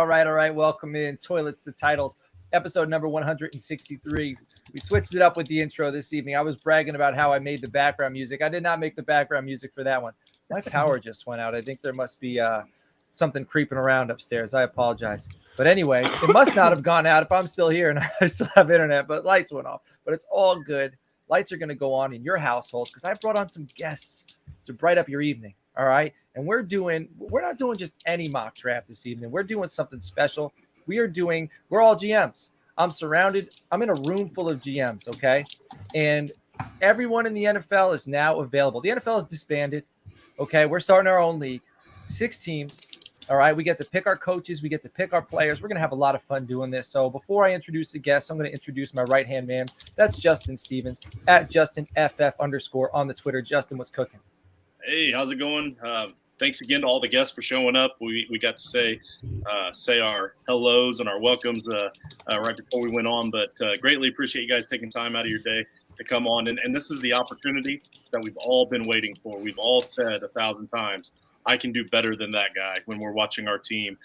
All right. Welcome in Toilets to Titles, episode number 163. We switched it up with the intro this evening. I was bragging about how I made the background music. I did not make the background music for that one. My power just went out. I think there must be something creeping around upstairs. I apologize. But anyway, it must not have gone out if I'm still here and I still have internet, but lights went off. But it's all good. Lights are going to go on in your household because I brought on some guests to brighten up your evening. All right. And we're not doing just any mock draft this evening. We're doing something special. We're all GMs. I'm in a room full of GMs. Okay. And everyone in the NFL is now available. The NFL is disbanded. Okay. We're starting our own league, 6 teams. All right. We get to pick our coaches. We get to pick our players. We're going to have a lot of fun doing this. So before I introduce the guests, I'm going to introduce my right-hand man. That's Justin Stevens at JustinFF_ on the Twitter. Justin, what's cooking? Hey, how's it going? Thanks again to all the guests for showing up. We got to say our hellos and our welcomes right before we went on, but greatly appreciate you guys taking time out of your day to come on. And this is the opportunity that we've all been waiting for. We've all said 1,000 times, I can do better than that guy when we're watching our team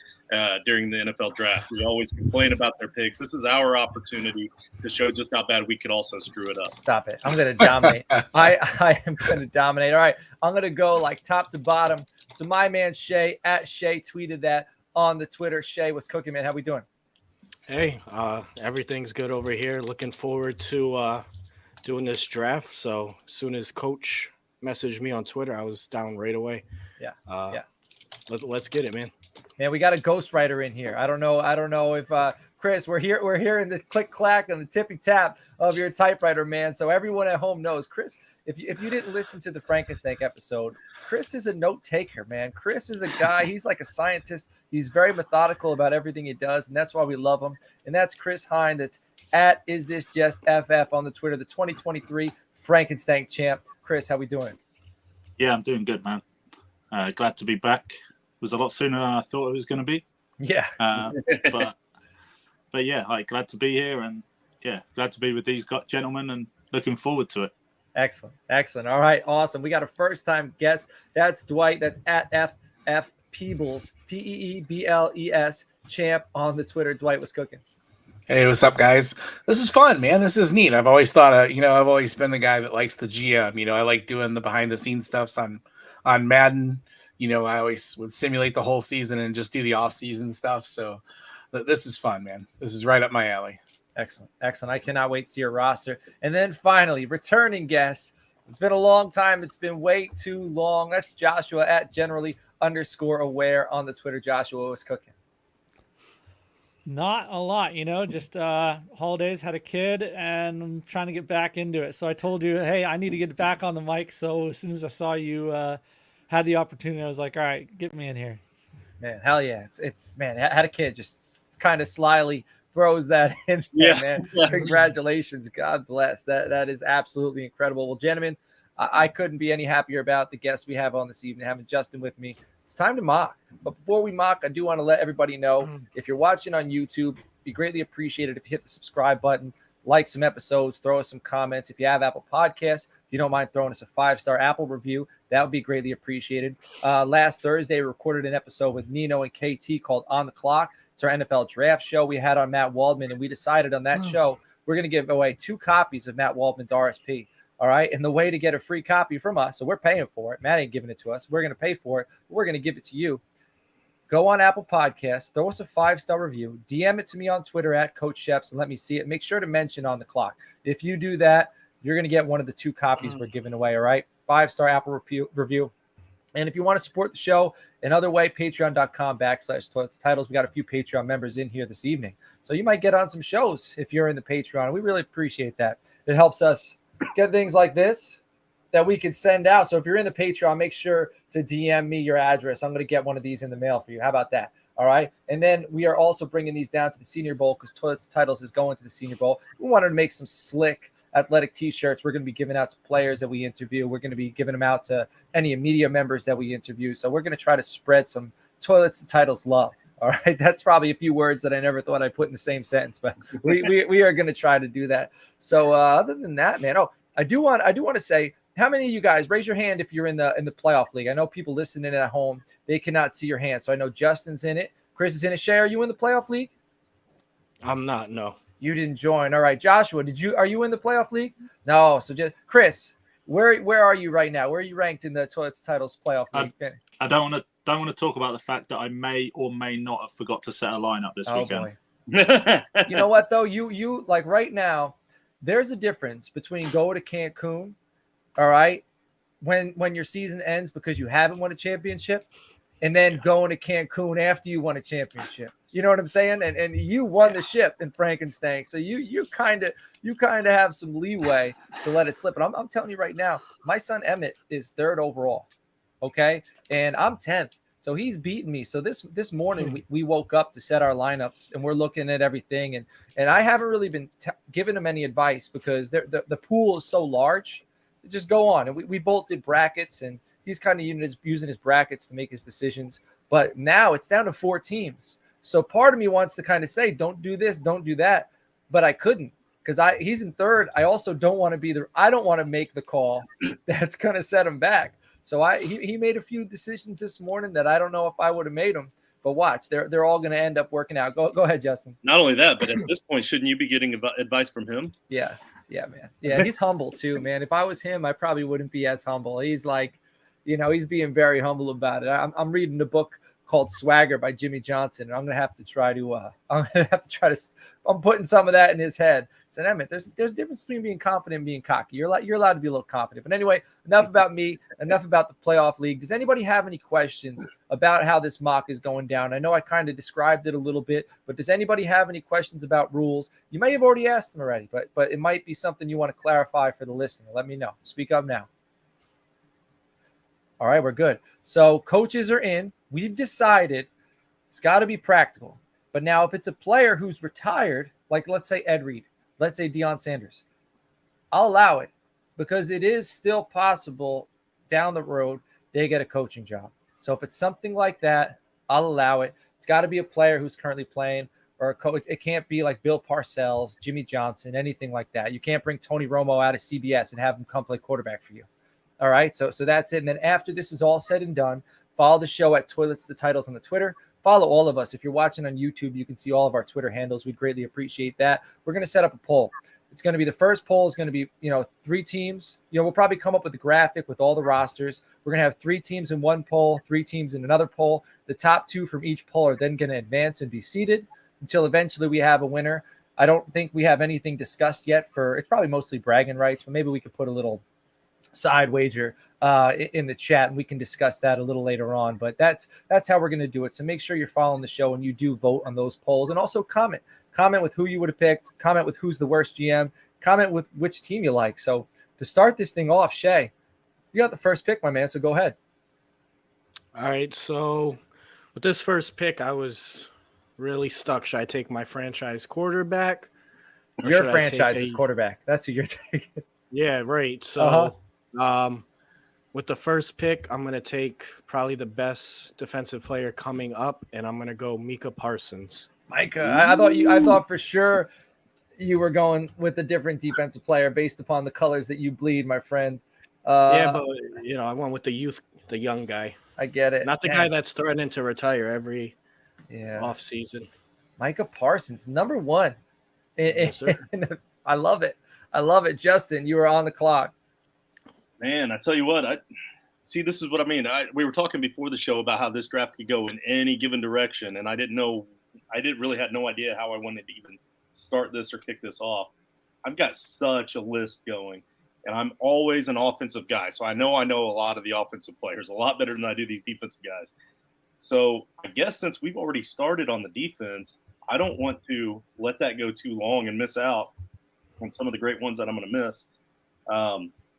during the NFL draft. We always complain about their picks. This is our opportunity to show just how bad we could also screw it up. Stop it. I'm going to dominate. I am going to dominate. All right. I'm going to go like top to bottom. So my man Shay at Shay tweeted that on the Twitter. Shay, what's cooking, man? How we doing? Hey, everything's good over here. Looking forward to doing this draft. So as soon as Coach messaged me on Twitter, I was down right away. Yeah. Let's get it, man. Man, we got a ghostwriter in here. I don't know if Chris, we're hearing the click clack and the tippy tap of your typewriter, man. So everyone at home knows, Chris, if you didn't listen to the Frankenstein episode, Chris is a note taker, man. Chris is a guy, he's like a scientist. He's very methodical about everything he does, and that's why we love him. And that's Chris Hind. That's at Is This Just FF on the Twitter, the 2023 Frankenstein champ. Chris, how we doing? Yeah, I'm doing good, man. Glad to be back. It was a lot sooner than I thought it was going to be. Yeah. But yeah, glad to be here, and yeah, glad to be with these gentlemen and looking forward to it. Excellent. All right, awesome. We got a first-time guest. That's Dwight. That's at FF Peebles, Peebles champ on the Twitter. Dwight, what's cooking? Hey, what's up, guys? This is fun, man. This is neat. I've always thought, I've always been the guy that likes the GM. I like doing the behind-the-scenes stuff on Madden. I always would simulate the whole season and just do the off-season stuff. So this is fun, man. This is right up my alley. Excellent. I cannot wait to see your roster. And then finally, returning guest. It's been a long time. It's been way too long. That's Joshua at generally_aware on the Twitter. Joshua, what's cooking? Not a lot, just holidays, had a kid, and I'm trying to get back into it. So I told you, hey, I need to get back on the mic. So as soon as I saw you had the opportunity, I was like, all right, get me in here. Man, hell yeah. It's man, I had a kid, just kind of slyly throws that in there, man. Congratulations. God bless. That is absolutely incredible. Well, gentlemen, I couldn't be any happier about the guests we have on this evening, having Justin with me. It's time to mock. But before we mock, I do want to let everybody know, if you're watching on YouTube, it'd be greatly appreciated if you hit the subscribe button, like some episodes, throw us some comments. If you have Apple Podcasts, if you don't mind throwing us a 5-star Apple review, that would be greatly appreciated. Last Thursday, we recorded an episode with Nino and KT called On the Clock. It's our NFL draft show we had on Matt Waldman, and we decided on that show we're going to give away 2 copies of Matt Waldman's RSP. All right. And the way to get a free copy from us, so we're paying for it. Matt ain't giving it to us. We're going to pay for it. We're going to give it to you. Go on Apple Podcasts, throw us a 5-star review, DM it to me on Twitter at Coach Sheps, and let me see it. Make sure to mention On the Clock. If you do that, you're going to get one of the 2 copies we're giving away. All right. 5-star Apple review. And if you want to support the show another way, patreon.com/toilets-titles. We got a few Patreon members in here this evening. So you might get on some shows if you're in the Patreon. We really appreciate that. It helps us get things like this that we can send out. So if you're in the Patreon, make sure to DM me your address. I'm going to get one of these in the mail for you. How about that? All right. And then we are also bringing these down to the Senior Bowl because Toilets Titles is going to the Senior Bowl. We wanted to make some slick athletic T-shirts we're going to be giving out to players that we interview. We're going to be giving them out to any media members that we interview. So we're going to try to spread some Toilets Titles love. All right. That's probably a few words that I never thought I'd put in the same sentence, but we are going to try to do that. So other than that, man, I do want to say, how many of you guys raise your hand if you're in the playoff league? I know people listening at home, they cannot see your hand. So I know Justin's in it. Chris is in it. Shay, are you in the playoff league? I'm not. No. You didn't join. All right, Joshua, are you in the playoff league? No. So just Chris, where are you right now? Where are you ranked in the Toilets Titles playoff league? I don't want to talk about the fact that I may or may not have forgot to set a lineup this weekend. Boy. You know what though? You like right now, there's a difference between going to Cancun, all right, when your season ends because you haven't won a championship, and then going to Cancun after you won a championship. You know what I'm saying? And you won the ship in Frankenstein, so you kind of have some leeway to let it slip. And I'm telling you right now, my son Emmett is 3rd overall, okay, and I'm 10th. So he's beaten me. So this morning we woke up to set our lineups, and we're looking at everything. And I haven't really been giving him any advice because the pool is so large. Just go on. And we both did brackets, and he's kind of using his brackets to make his decisions. But now it's down to 4 teams. So part of me wants to kind of say, don't do this, don't do that. But I couldn't because he's in 3rd. I also don't want to I don't want to make the call that's going to set him back. So he made a few decisions this morning that I don't know if I would have made them, but watch, they're all going to end up working out. Go ahead, Justin. Not only that, but at this point, shouldn't you be getting advice from him? Yeah, man. Yeah, he's humble too, man. If I was him, I probably wouldn't be as humble. He's like, he's being very humble about it. I'm reading the book called Swagger by Jimmy Johnson, and I'm putting some of that in his head. So Emmett, there's a difference between being confident and being cocky. You're allowed to be a little confident. But anyway, enough about me, enough about the playoff league. Does anybody have any questions about how this mock is going down? I know I kind of described it a little bit, but does anybody have any questions about rules? You may have already asked them already, but it might be something you want to clarify for the listener. Let me know. Speak up now. All right, we're good. So coaches are in. We've decided it's got to be practical. But now if it's a player who's retired, like let's say Ed Reed, let's say Deion Sanders, I'll allow it because it is still possible down the road they get a coaching job. So if it's something like that, I'll allow it. It's got to be a player who's currently playing or a coach. It can't be like Bill Parcells, Jimmy Johnson, anything like that. You can't bring Tony Romo out of CBS and have him come play quarterback for you. All right, so that's it. And then after this is all said and done, follow the show at Toilets the Titles on the Twitter. Follow all of us. If you're watching on YouTube, you can see all of our Twitter handles. We'd greatly appreciate that. We're going to set up a poll. It's going to be the first poll is going to be, 3 teams. We'll probably come up with a graphic with all the rosters. We're going to have 3 teams in one poll, 3 teams in another poll. The top 2 from each poll are then going to advance and be seeded until eventually we have a winner. I don't think we have anything discussed yet it's probably mostly bragging rights, but maybe we could put a little side wager in the chat, and we can discuss that a little later on. But that's how we're going to do it. So make sure you're following the show and you do vote on those polls, and also comment with who you would have picked, comment with who's the worst GM, comment with which team you like. So to start this thing off, Shay, you got the first pick, my man. So go ahead. All right. So with this first pick, I was really stuck. Should I take my franchise quarterback? Your franchise's quarterback. That's who you're taking. Yeah, right. So with the first pick, I'm going to take probably the best defensive player coming up, and I'm going to go Micah Parsons. Micah, I thought for sure you were going with a different defensive player based upon the colors that you bleed, my friend. Yeah, but I went with the young guy. I get it. Not the guy that's threatening to retire every off season. Micah Parsons, number 1. Yes, sir. I love it. Justin, you were on the clock. Man, I tell you what, this is what I mean. We were talking before the show about how this draft could go in any given direction, and I had no idea how I wanted to even start this or kick this off. I've got such a list going, and I'm always an offensive guy, so I know a lot of the offensive players a lot better than I do these defensive guys. So I guess since we've already started on the defense, I don't want to let that go too long and miss out on some of the great ones that I'm going to miss.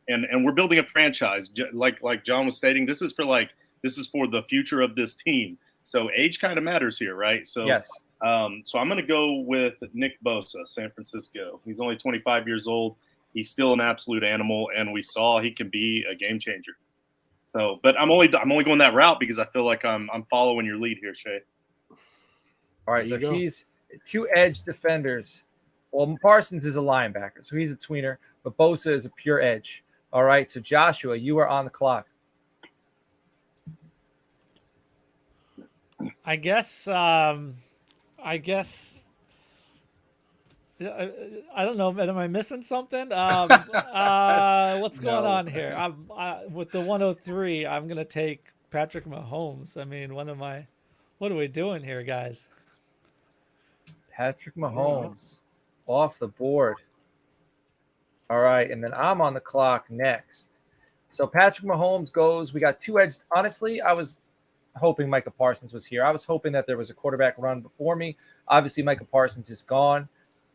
And we're building a franchise, like John was stating. This is for the future of this team. So age kind of matters here, right? So yes. So I'm going to go with Nick Bosa, San Francisco. He's only 25 years old. He's still an absolute animal, and we saw he can be a game changer. So, but I'm only going that route because I feel like I'm following your lead here, Shay. All right, so he's 2 edge defenders. Well, Parsons is a linebacker, so he's a tweener, but Bosa is a pure edge. All right, so Joshua, you are on the clock. I guess. I don't know. Am I missing something? What's going No. on here? With the 103. I'm gonna take Patrick Mahomes. I mean, what are we doing here, guys? Patrick Mahomes off the board. All right, and then I'm on the clock next. So Patrick Mahomes goes. We got two edge. Honestly, I was hoping Micah Parsons was here. I was hoping that there was a quarterback run before me. Obviously, Micah Parsons is gone.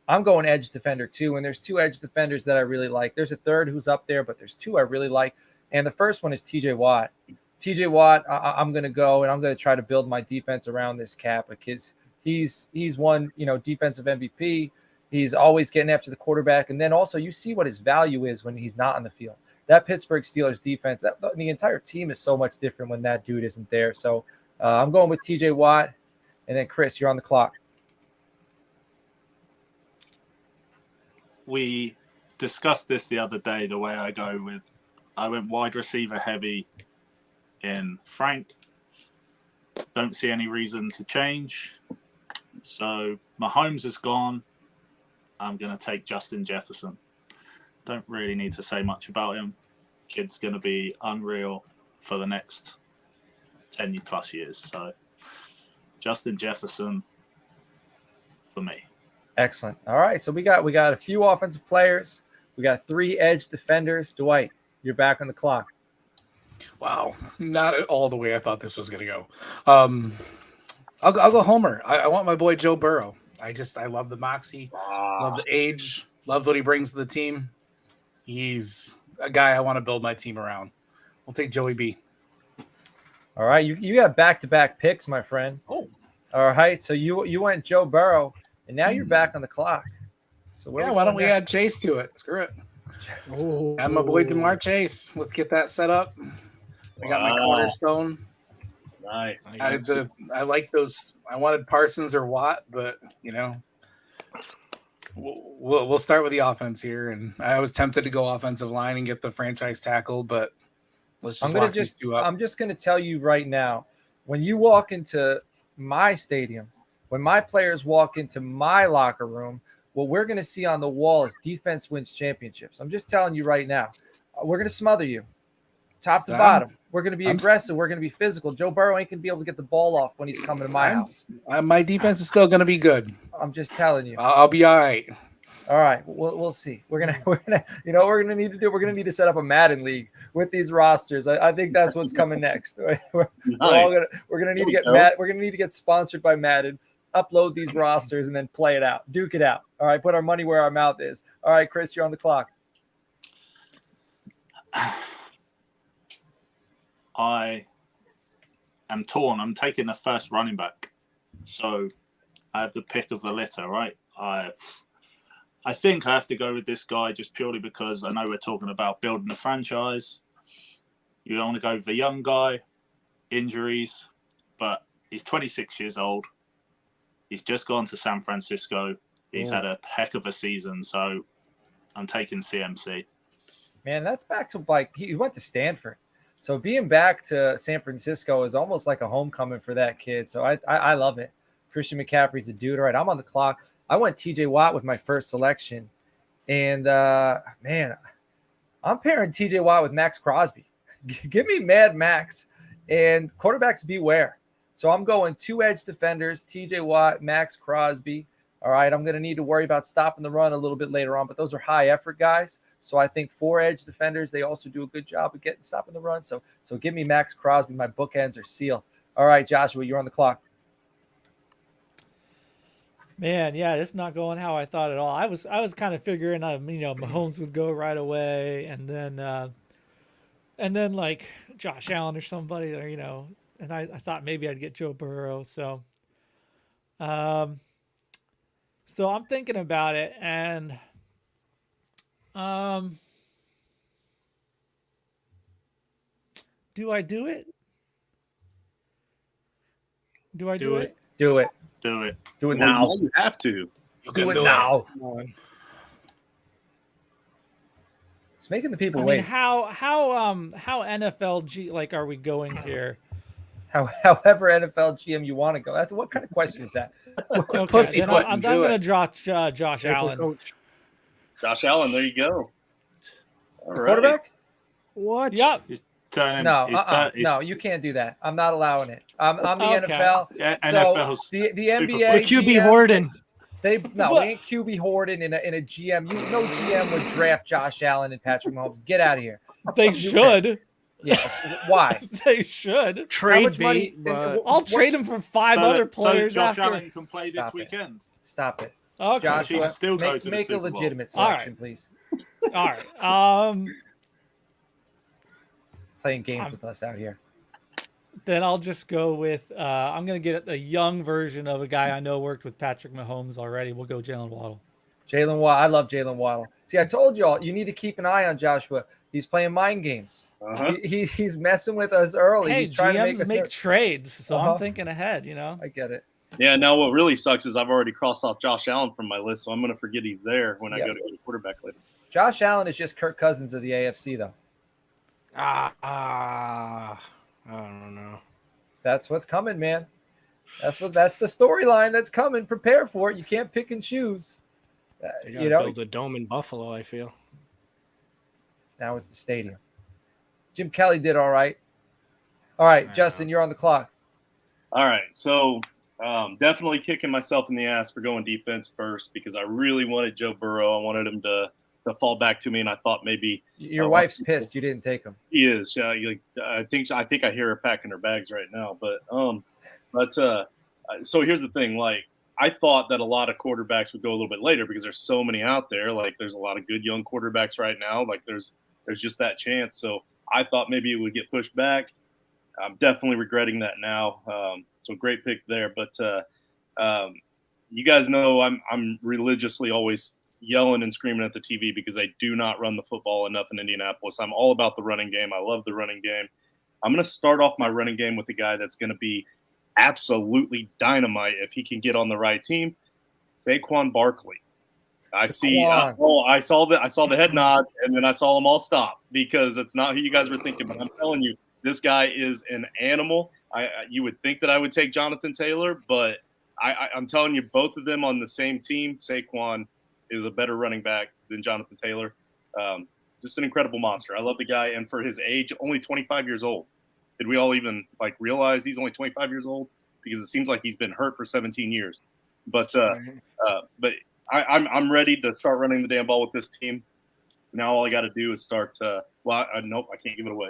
I'm going edge defender too, and there's two edge defenders that I really like. There's a third who's up there, but there's two I really like. And the first one is TJ Watt. TJ Watt, I'm going to go, and I'm going to try to build my defense around this cat because he's won, defensive MVP. He's always getting after the quarterback. And then also you see what his value is when he's not on the field. That Pittsburgh Steelers defense, the entire team is so much different when that dude isn't there. So I'm going with TJ Watt. And then, Chris, you're on the clock. We discussed this the other day, the way I went wide receiver heavy in Frank. Don't see any reason to change. So Mahomes is gone. I'm going to take Justin Jefferson. Don't really need to say much about him. Kid's going to be unreal for the next 10 plus years. So Justin Jefferson for me. Excellent. All right, so we got a few offensive players. We got three edge defenders. Dwight, you're back on the clock. Wow, not at all the way I thought this was going to go. I'll go Homer. I want my boy Joe Burrow. I love the moxie, love the age, love what he brings to the team. He's a guy I want to build my team around. We'll take Joey B. All right, you have back-to-back picks, my friend. Oh, all right. So you went Joe Burrow, and now you're back on the clock. So why don't we add Chase to it? Screw it. Add my boy Jamar Chase. Let's get that set up. I got my cornerstone. Nice. I like those. I wanted Parsons or Watt, but we'll start with the offense here. And I was tempted to go offensive line and get the franchise tackle, but let's just lock these two up. I'm just going to tell you right now, when you walk into my stadium, when my players walk into my locker room, what we're going to see on the wall is defense wins championships. I'm just telling you right now, we're going to smother you top to bottom. We're going to be aggressive. We're going to be physical. Joe Burrow ain't going to be able to get the ball off when he's coming to my house. My defense is still going to be good. I'm just telling you. I'll be all right. All right, we'll see. We're gonna we're gonna need to set up a Madden league with these rosters. I think that's what's coming next. We're gonna need to get We're gonna need to get sponsored by Madden. Upload these rosters and then play it out, duke it out. All right, put our money where our mouth is. All right, Chris, you're on the clock. I am torn. I'm taking the first running back, so I have the pick of the litter, right? I think I have to go with this guy just purely because I know we're talking about building a franchise. You don't want to go with the young guy, injuries, but he's 26 years old. He's just gone to San Francisco. He's had a heck of a season, so I'm taking CMC. Man, that's back to he went to Stanford. So being back to San Francisco is almost like a homecoming for that kid. So I love it. Christian McCaffrey's a dude. All right, I'm on the clock. I went TJ Watt with my first selection. And, man, I'm pairing TJ Watt with Max Crosby. Give me Mad Max. And quarterbacks beware. So I'm going two edge defenders, TJ Watt, Max Crosby. All right, I'm going to need to worry about stopping the run a little bit later on, but those are high-effort guys. So I think four edge defenders, they also do a good job of stopping the run. So give me Max Crosby. My bookends are sealed. All right, Joshua, you're on the clock. Man, yeah, it's not going how I thought at all. I was kind of figuring, Mahomes would go right away, and then like Josh Allen or somebody, or and I thought maybe I'd get Joe Burrow. So, I'm thinking about it, and do I do it? Do I do it? Do it. Do it. Do it now. You have to. Do it now. It's making the people wait. How NFL are we going here? however NFL GM you want to go. That's what kind of question is that? Okay, Pussyfoot then I'm and going do to it. draw Josh Take it, Allen. coach. Josh Allen, there you go. All The right. quarterback? What? Yep. He's turning. No, he's no, you can't do that. I'm not allowing it. I'm the Okay. NFL. Yeah, So NFL's the super NBA What QB GM, Horton? They no, What? we ain't QB hoarding in a GM. No GM would draft Josh Allen and Patrick Mahomes. Get out of here. They You should. Yeah. Why? They should. How Trade much money? bait, but I'll trade him for five so other that- players so Josh after. Allen can play Stop this it. weekend. Stop it. Okay. Joshua, Chiefs still go make, to the make a Super Bowl. legitimate All right. selection, please. All right. Playing games with us out here. Then I'll just go with I'm going to get a young version of a guy I know worked with Patrick Mahomes already. We'll go Jalen Waddle. Jalen Waddle. I love Jalen Waddle. See, I told y'all you need to keep an eye on Joshua. He's playing mind games. Uh-huh. He's messing with us early. Hey, He's trying GMs to make us. trades, so Uh-huh. I'm thinking ahead, you know. I get it. Yeah, now what really sucks is I've already crossed off Josh Allen from my list, so I'm going to forget he's there when I Yeah. go to get a quarterback later. Josh Allen is just Kirk Cousins of the AFC, though. I don't know. That's what's coming, man. That's the storyline that's coming. Prepare for it. You can't pick and choose. They gotta You know, build a dome in Buffalo, I feel. now it's the stadium. Jim Kelly did all right. All right, Justin, you're on the clock. All right, so definitely kicking myself in the ass for going defense first because I really wanted Joe Burrow. I wanted him to fall back to me, and I thought maybe Your wife's pissed you didn't take him. he is. I think I hear her packing her bags right now. So here's the thing. Like I thought that a lot of quarterbacks would go a little bit later because there's so many out there. Like there's a lot of good young quarterbacks right now. Like there's just that chance. So I thought maybe it would get pushed back. I'm definitely regretting that now. So great pick there. But you guys know I'm religiously always yelling and screaming at the TV because they do not run the football enough in Indianapolis. I'm all about the running game. I love the running game. I'm going to start off my running game with a guy that's going to be absolutely dynamite if he can get on the right team. Saquon Barkley. I saw the head nods, and then I saw them all stop because it's not who you guys were thinking. But I'm telling you, this guy is an animal. You would think that I would take Jonathan Taylor, but I'm telling you, both of them on the same team. Saquon is a better running back than Jonathan Taylor. Just an incredible monster. I love the guy, and for his age, only 25 years old. Did we all even realize he's only 25 years old? Because it seems like he's been hurt for 17 years. But I'm ready to start running the damn ball with this team. Now all I got to do is start. Nope, I can't give it away.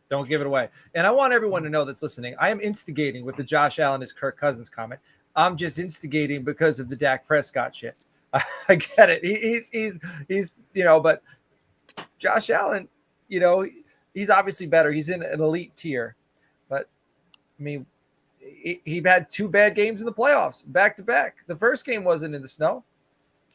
Don't give it away. And I want everyone to know that's listening. I am instigating with the Josh Allen is Kirk Cousins comment. I'm just instigating because of the Dak Prescott shit. I get it. He's but Josh Allen, he's obviously better. He's in an elite tier, but I mean, he had two bad games in the playoffs back to back. The first game wasn't in the snow,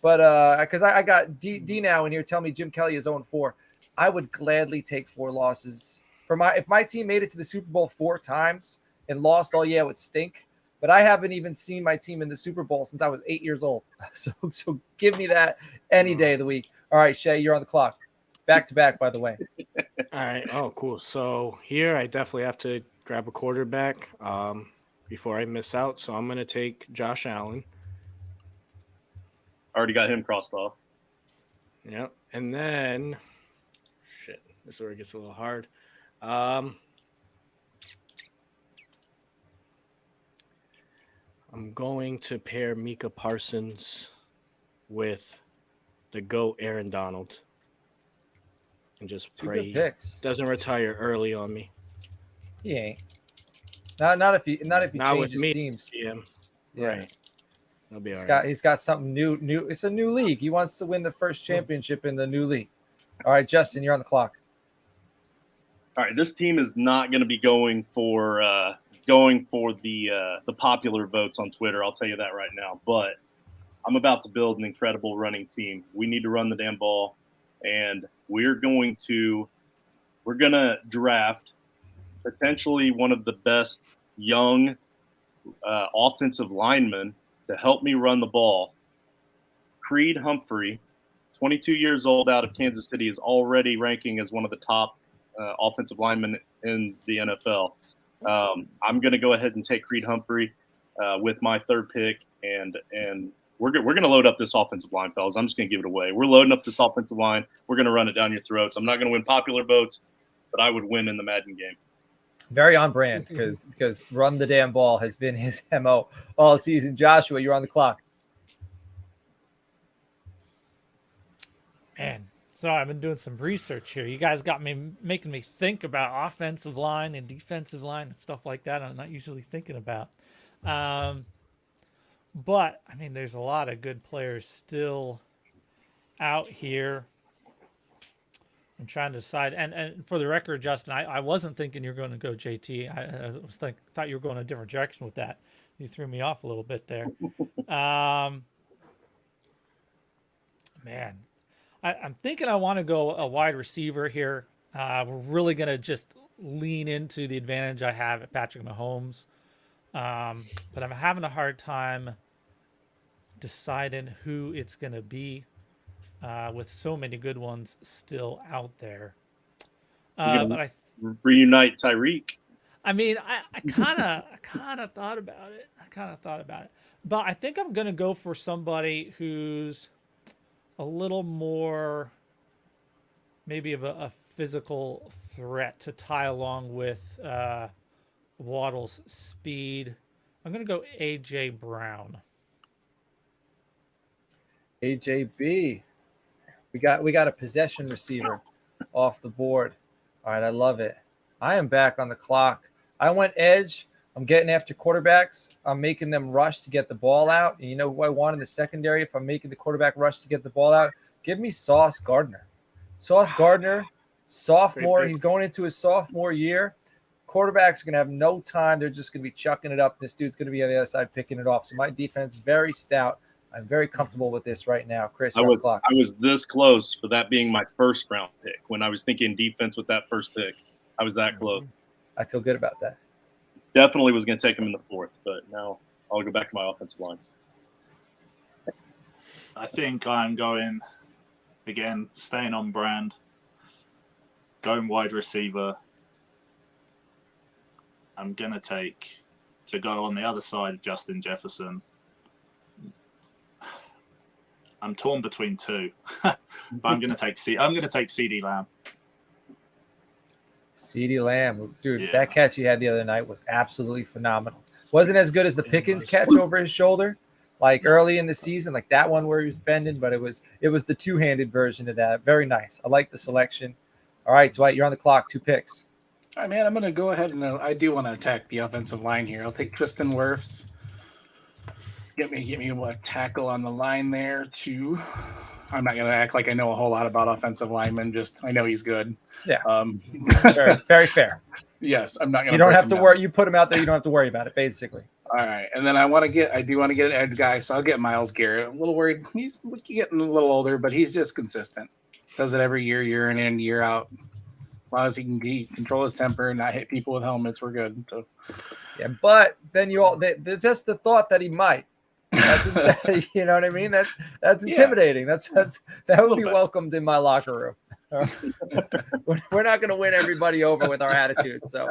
but because I got D now in here telling me Jim Kelly is 0-4. I would gladly take 4 losses if my team made it to the Super Bowl 4 times and lost. It would stink. But I haven't even seen my team in the Super Bowl since I was 8 years old. So give me that any day of the week. All right, Shay, you're on the clock. Back to back, by the way. All right. Oh, cool. So here I definitely have to grab a quarterback before I miss out. So I'm going to take Josh Allen. Already got him crossed off. Yep. And then, this is where it gets a little hard. I'm going to pair Micah Parsons with the GOAT Aaron Donald. And just pray he doesn't retire early on me. He ain't. Not if he changes me, teams. Yeah. Right. That'll be all He's right. He's got something new. It's a new league. He wants to win the first championship in the new league. All right, Justin, you're on the clock. All right, this team is not going to be going for the popular votes on Twitter. I'll tell you that right now. But I'm about to build an incredible running team. We need to run the damn ball, and we're going to draft potentially one of the best young offensive linemen to help me run the ball. Creed Humphrey, 22 years old, out of Kansas City, is already ranking as one of the top offensive linemen in the NFL. I'm going to go ahead and take Creed Humphrey with my third pick, and we're going to load up this offensive line, fellas. I'm just going to give it away. We're loading up this offensive line. We're going to run it down your throats. I'm not going to win popular votes, but I would win in the Madden game. Very on brand because run the damn ball has been his MO all season. Joshua, you're on the clock. Man, so I've been doing some research here. You guys got me making me think about offensive line and defensive line and stuff like that I'm not usually thinking about. But, I mean, there's a lot of good players still out here. I'm trying to decide. And for the record, Justin, I wasn't thinking you were going to go JT. I thought you were going a different direction with that. You threw me off a little bit there. Man, I'm thinking I want to go a wide receiver here. We're really going to just lean into the advantage I have at Patrick Mahomes. But I'm having a hard time deciding who it's going to be with so many good ones still out there. But I reunite Tyreek. I mean, I kind of thought about it. But I think I'm going to go for somebody who's a little more maybe of a physical threat to tie along with Waddle's speed. I'm going to go A.J. Brown. AJB. We got a possession receiver off the board. All right, I love it. I am back on the clock. I went edge. I'm getting after quarterbacks. I'm making them rush to get the ball out. And you know who I want in the secondary if I'm making the quarterback rush to get the ball out? Give me Sauce Gardner. Sauce Gardner, sophomore. He's going into his sophomore year. Quarterbacks are going to have no time. They're just going to be chucking it up. This dude's going to be on the other side picking it off. So my defense, very stout. I'm very comfortable with this right now. Chris, I was this close for that being my first round pick. When I was thinking defense with that first pick, I was that close. I feel good about that. Definitely was going to take him in the fourth, but now I'll go back to my offensive line. I think I'm going, again, staying on brand, going wide receiver. I'm going to go on the other side, Justin Jefferson. I'm torn between two, but I'm going to take CeeDee Lamb. CeeDee Lamb, dude, That catch he had the other night was absolutely phenomenal. Wasn't as good as the Pickens catch over his shoulder, like early in the season, like that one where he was bending, but it was the two-handed version of that. Very nice. I like the selection. All right, Dwight, you're on the clock. 2 picks. All right, man, I'm going to go ahead and I do want to attack the offensive line here. I'll take Tristan Wirfs. Get me a tackle on the line there too. I'm not going to act like I know a whole lot about offensive linemen. Just I know he's good. Yeah. Very, very fair. Yes, I'm not going to. You don't have to worry. You put him out there. You don't have to worry about it. Basically. All right, and then I do want to get an edge guy, so I'll get Myles Garrett. I'm a little worried. He's getting a little older, but he's just consistent. Does it every year in, year out. As long as he can control his temper and not hit people with helmets, we're good. So. Yeah, but then just the thought that he might. That's, you know what I mean? That's intimidating. That would be welcomed in my locker room. We're not going to win everybody over with our attitude. So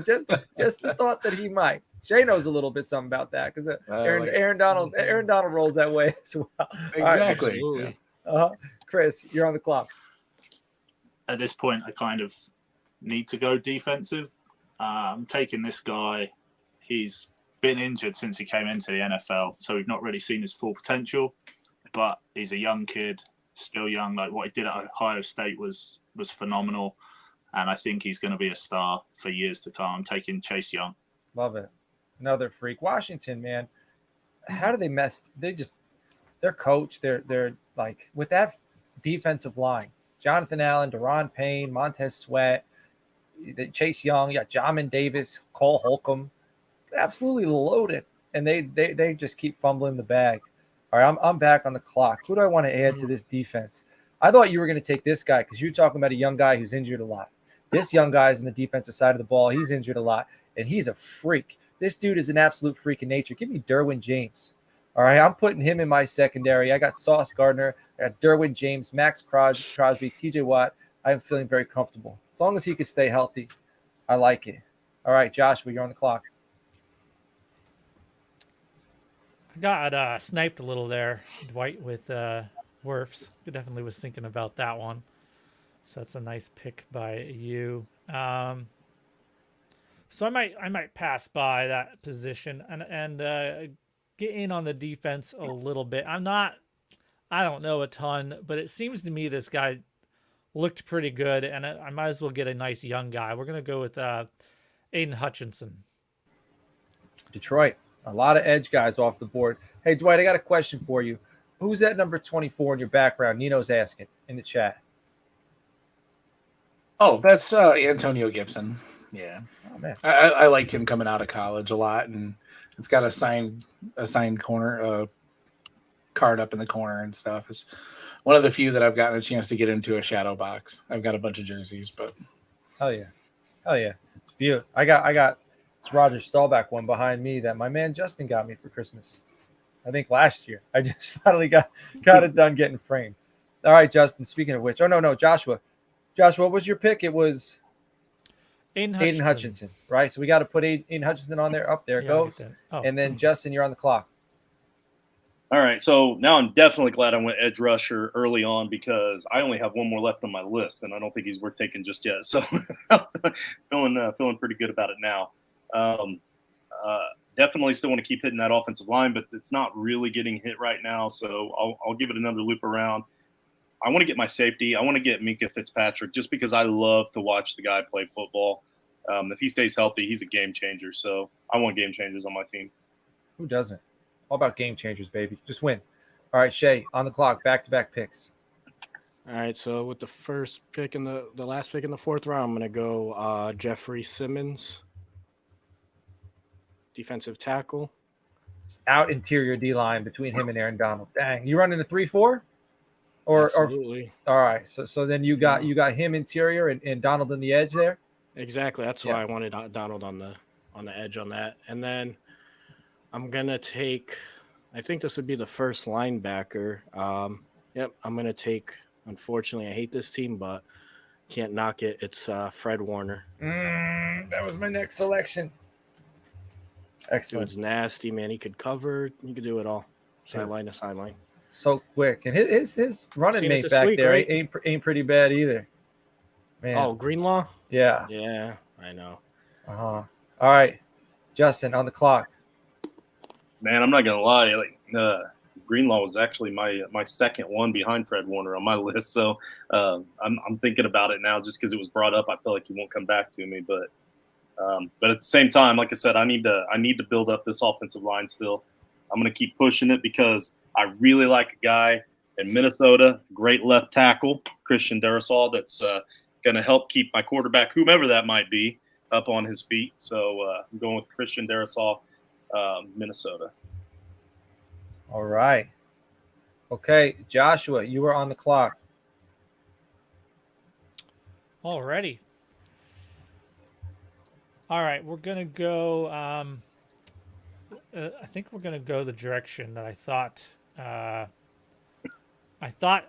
just the thought that he might. Shay knows a little bit something about that because Aaron Donald rolls that way as well. Exactly. Right. Chris, you're on the clock. At this point, I kind of need to go defensive. I'm taking this guy. He's been injured since he came into the NFL, so we've not really seen his full potential, but he's a young kid, still young. Like what he did at Ohio State was phenomenal, and I think he's going to be a star for years to come. I'm taking Chase Young. Love it. Another freak. Washington, man, how do they mess? Their coach, they're like with that defensive line, Jonathan Allen, Deron Payne, Montez Sweat, Chase Young, Jamin Davis, Cole Holcomb. Absolutely loaded, and they just keep fumbling the bag. All right, I'm back on the clock. Who do I want to add to this defense? I thought you were going to take this guy because you're talking about a young guy who's injured a lot. This young guy is on the defensive side of the ball. He's injured a lot, and he's a freak. This dude is an absolute freak in nature. Give me Derwin James. All right, I'm putting him in my secondary. I got Sauce Gardner, I got Derwin James, Max Crosby, TJ Watt. I'm feeling very comfortable. As long as he can stay healthy, I like it. All right, Joshua, you're on the clock. I got sniped a little there, Dwight, with Werfs. I definitely was thinking about that one. So that's a nice pick by you. So I might pass by that position and get in on the defense a little bit. I don't know a ton, but it seems to me this guy looked pretty good, and I might as well get a nice young guy. We're gonna go with Aiden Hutchinson. Detroit. A lot of edge guys off the board. Hey, Dwight, I got a question for you. Who's that number 24 in your background? Nino's asking in the chat. Oh, that's Antonio Gibson. Yeah. Oh, man. I liked him coming out of college a lot, and it's got a signed corner card up in the corner and stuff. It's one of the few that I've gotten a chance to get into a shadow box. I've got a bunch of jerseys, but hell yeah. It's beautiful. I got it's Roger Staubach one behind me that my man Justin got me for Christmas. I think last year. I just finally got it done getting framed. All right, Justin. Speaking of which, no, Joshua. Joshua, what was your pick? It was Aiden Hutchinson, right? So we got to put Aiden Hutchinson on there. Up there it goes. And then Justin, you're on the clock. All right, so now I'm definitely glad I went edge rusher early on because I only have one more left on my list, and I don't think he's worth taking just yet. So feeling pretty good about it now. Definitely still want to keep hitting that offensive line, but it's not really getting hit right now. So I'll give it another loop around. I want to get my safety. I want to get Minkah Fitzpatrick just because I love to watch the guy play football. If he stays healthy, he's a game changer. So I want game changers on my team. Who doesn't? All about game changers, baby. Just win. All right, Shay, on the clock, back-to-back picks. All right, so with the first pick in the last pick in the fourth round, I'm going to go Jeffrey Simmons, defensive tackle. It's out interior D-line between him and Aaron Donald. Dang, you running a 3-4? Absolutely. All right, so then you got him interior and Donald on the edge there? Exactly. That's why I wanted Donald on the edge on that. And then I'm going to take, I think this would be the first linebacker. I'm going to take, unfortunately, I hate this team, but can't knock it. It's Fred Warner. That was my next selection. Excellent. Dude's nasty, man. He could cover. He could do it all. Sideline to sideline. So quick. And his running mate back week, there right? ain't pretty bad either. Man. Oh, Greenlaw? Yeah. Yeah, I know. All right. Justin, on the clock. Man, I'm not gonna lie. Greenlaw was actually my second one behind Fred Warner on my list. So I'm thinking about it now just because it was brought up. I feel like he won't come back to me, but at the same time, like I said, I need to build up this offensive line still. I'm gonna keep pushing it because I really like a guy in Minnesota, great left tackle, Christian Darrisaw, that's gonna help keep my quarterback, whomever that might be, up on his feet. So I'm going with Christian Darrisaw. Minnesota. All right. Okay, Joshua, you are on the clock. Alrighty. All right, we're gonna go. I think we're gonna go the direction that I thought. I thought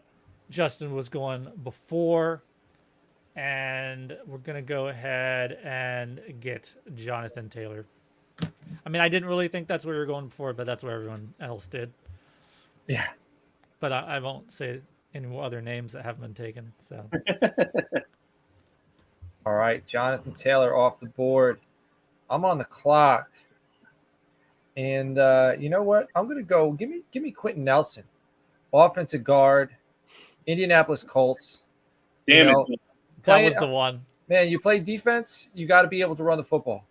Justin was going before, and we're gonna go ahead and get Jonathan Taylor. I mean, I didn't really think that's where we were going before, but that's where everyone else did. Yeah. But I won't say any more other names that haven't been taken. So. All right, Jonathan Taylor off the board. I'm on the clock. And you know what? I'm going to go. Give me Quentin Nelson, offensive guard, Indianapolis Colts. Damn it. That was the one. Man, you play defense, you got to be able to run the football.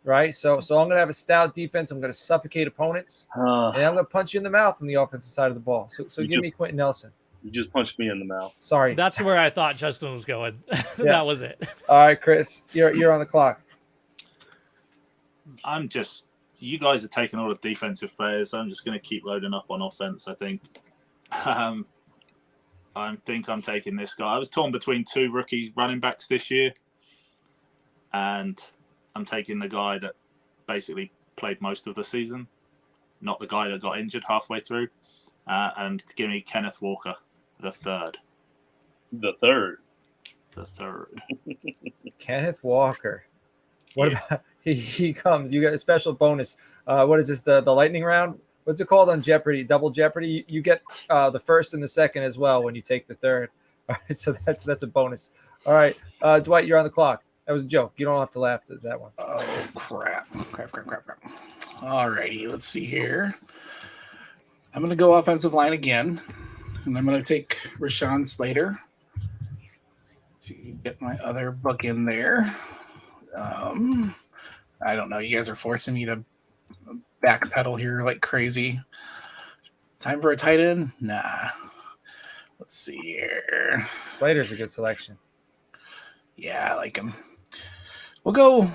Right, so I'm going to have a stout defense. I'm going to suffocate opponents, and I'm going to punch you in the mouth on the offensive side of the ball. So give me Quentin Nelson. You just punched me in the mouth. Sorry. That's where I thought Justin was going. That was it. All right, Chris, you're on the clock. You guys are taking all the defensive players. I'm just going to keep loading up on offense, I think. I think I'm taking this guy. I was torn between two rookie running backs this year, and I'm taking the guy that basically played most of the season, not the guy that got injured halfway through. And give me Kenneth Walker, the third. The third. Kenneth Walker. What about he comes? You get a special bonus. What is this? The lightning round? What's it called on Jeopardy? Double Jeopardy. You get the first and the second as well when you take the third. All right, so that's a bonus. All right, Dwight, you're on the clock. That was a joke. You don't have to laugh at that one. Oh, crap. All righty, let's see here. I'm going to go offensive line again, and I'm going to take Rashawn Slater to get my other book in there. I don't know. You guys are forcing me to backpedal here like crazy. Time for a tight end? Nah. Let's see here. Slater's a good selection. Yeah, I like him. We'll go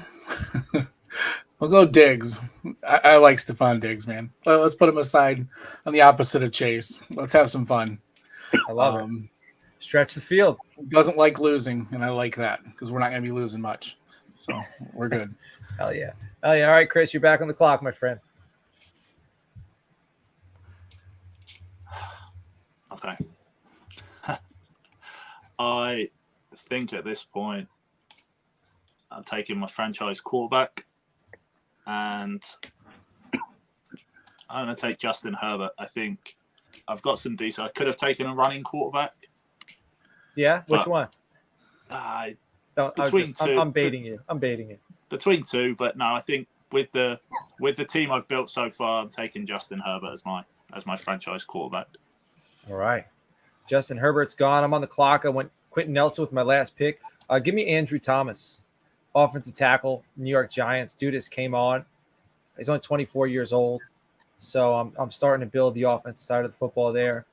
Diggs. I like Stephon Diggs, man. Let's put him aside on the opposite of Chase. Let's have some fun. I love it. Stretch the field. Doesn't like losing, and I like that because we're not going to be losing much. So we're good. Hell yeah. All right, Chris, you're back on the clock, my friend. Okay. I think at this point, I'm taking my franchise quarterback, and I'm going to take Justin Herbert. I think I've got some decent. I could have taken a running quarterback. Yeah, which one? Between two. I'm baiting you. Between two, but no, I think with the team I've built so far, I'm taking Justin Herbert as my franchise quarterback. All right. Justin Herbert's gone. I'm on the clock. I went Quentin Nelson with my last pick. Give me Andrew Thomas, offensive tackle, New York Giants. Dude just came on. He's only 24 years old. So I'm starting to build the offensive side of the football there.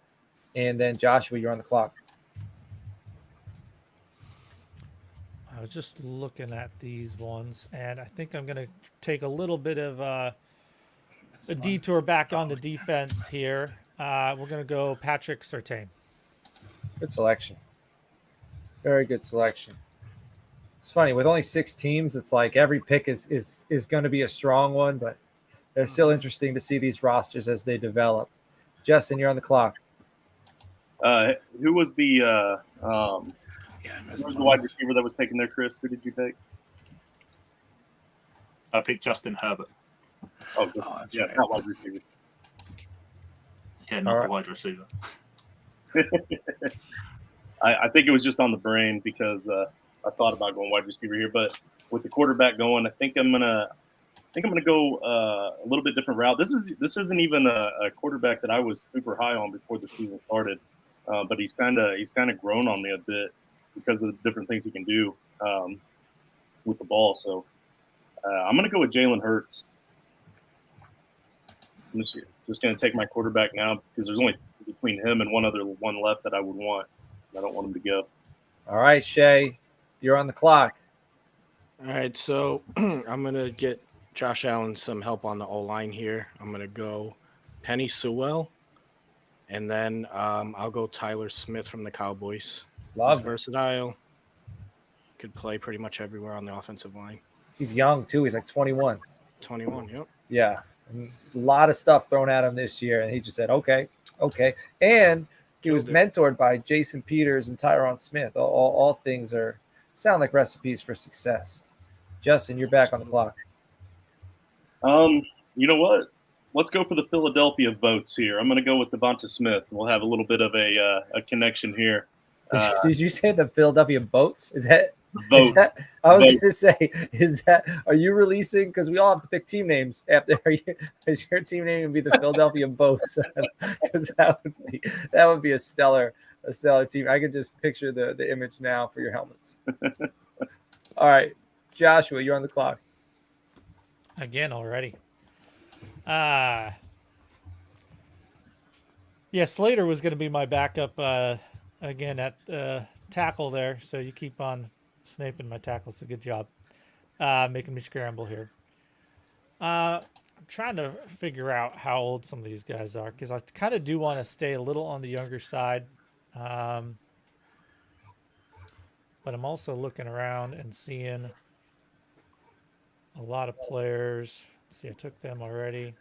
And then Joshua, you're on the clock. I was just looking at these ones, and I think I'm going to take a little bit of a detour back on the defense here. We're going to go Patrick Surtain. Good selection. Very good selection. It's funny, with only 6 teams, it's like every pick is going to be a strong one, but it's still interesting to see these rosters as they develop. Justin, you're on the clock. Who was the who was the wide receiver that was taken there, Chris? Who did you take? I picked Justin Herbert. Oh yeah, right. Not wide receiver. Yeah, not a wide receiver. I think it was just on the brain because I thought about going wide receiver here, but with the quarterback going, I think I'm gonna go a little bit different route. This isn't even a quarterback that I was super high on before the season started, but he's kind of grown on me a bit because of the different things he can do with the ball. So I'm gonna go with Jalen Hurts. I'm just gonna take my quarterback now because there's only between him and one left that I would want. I don't want him to go. All right, Shay, you're on the clock. All right, so I'm going to get Josh Allen some help on the O-line here. I'm going to go Penny Sewell, and then I'll go Tyler Smith from the Cowboys. Love He's versatile. Could play pretty much everywhere on the offensive line. He's young, too. He's like 21. 21, yep. Yeah. And a lot of stuff thrown at him this year, and he just said, okay. And he was mentored by Jason Peters and Tyron Smith. All things sound like recipes for success. Justin, you're back on the clock. You know what? Let's go for the Philadelphia votes here. I'm going to go with Devonta Smith. We'll have a little bit of a connection here. Did you say the Philadelphia boats? Is that vote? I was going to say, are you releasing? Because we all have to pick team names after. Is your team name going to be the Philadelphia Boats? Because that would be a stellar team. I can just picture the image now for your helmets. All right, Joshua, you're on the clock. Again already. Yeah, Slater was going to be my backup again at tackle there, so you keep on sniping my tackles. So good job making me scramble here. I'm trying to figure out how old some of these guys are because I kind of do want to stay a little on the younger side. But I'm also looking around and seeing a lot of players. Let's see, I took them already.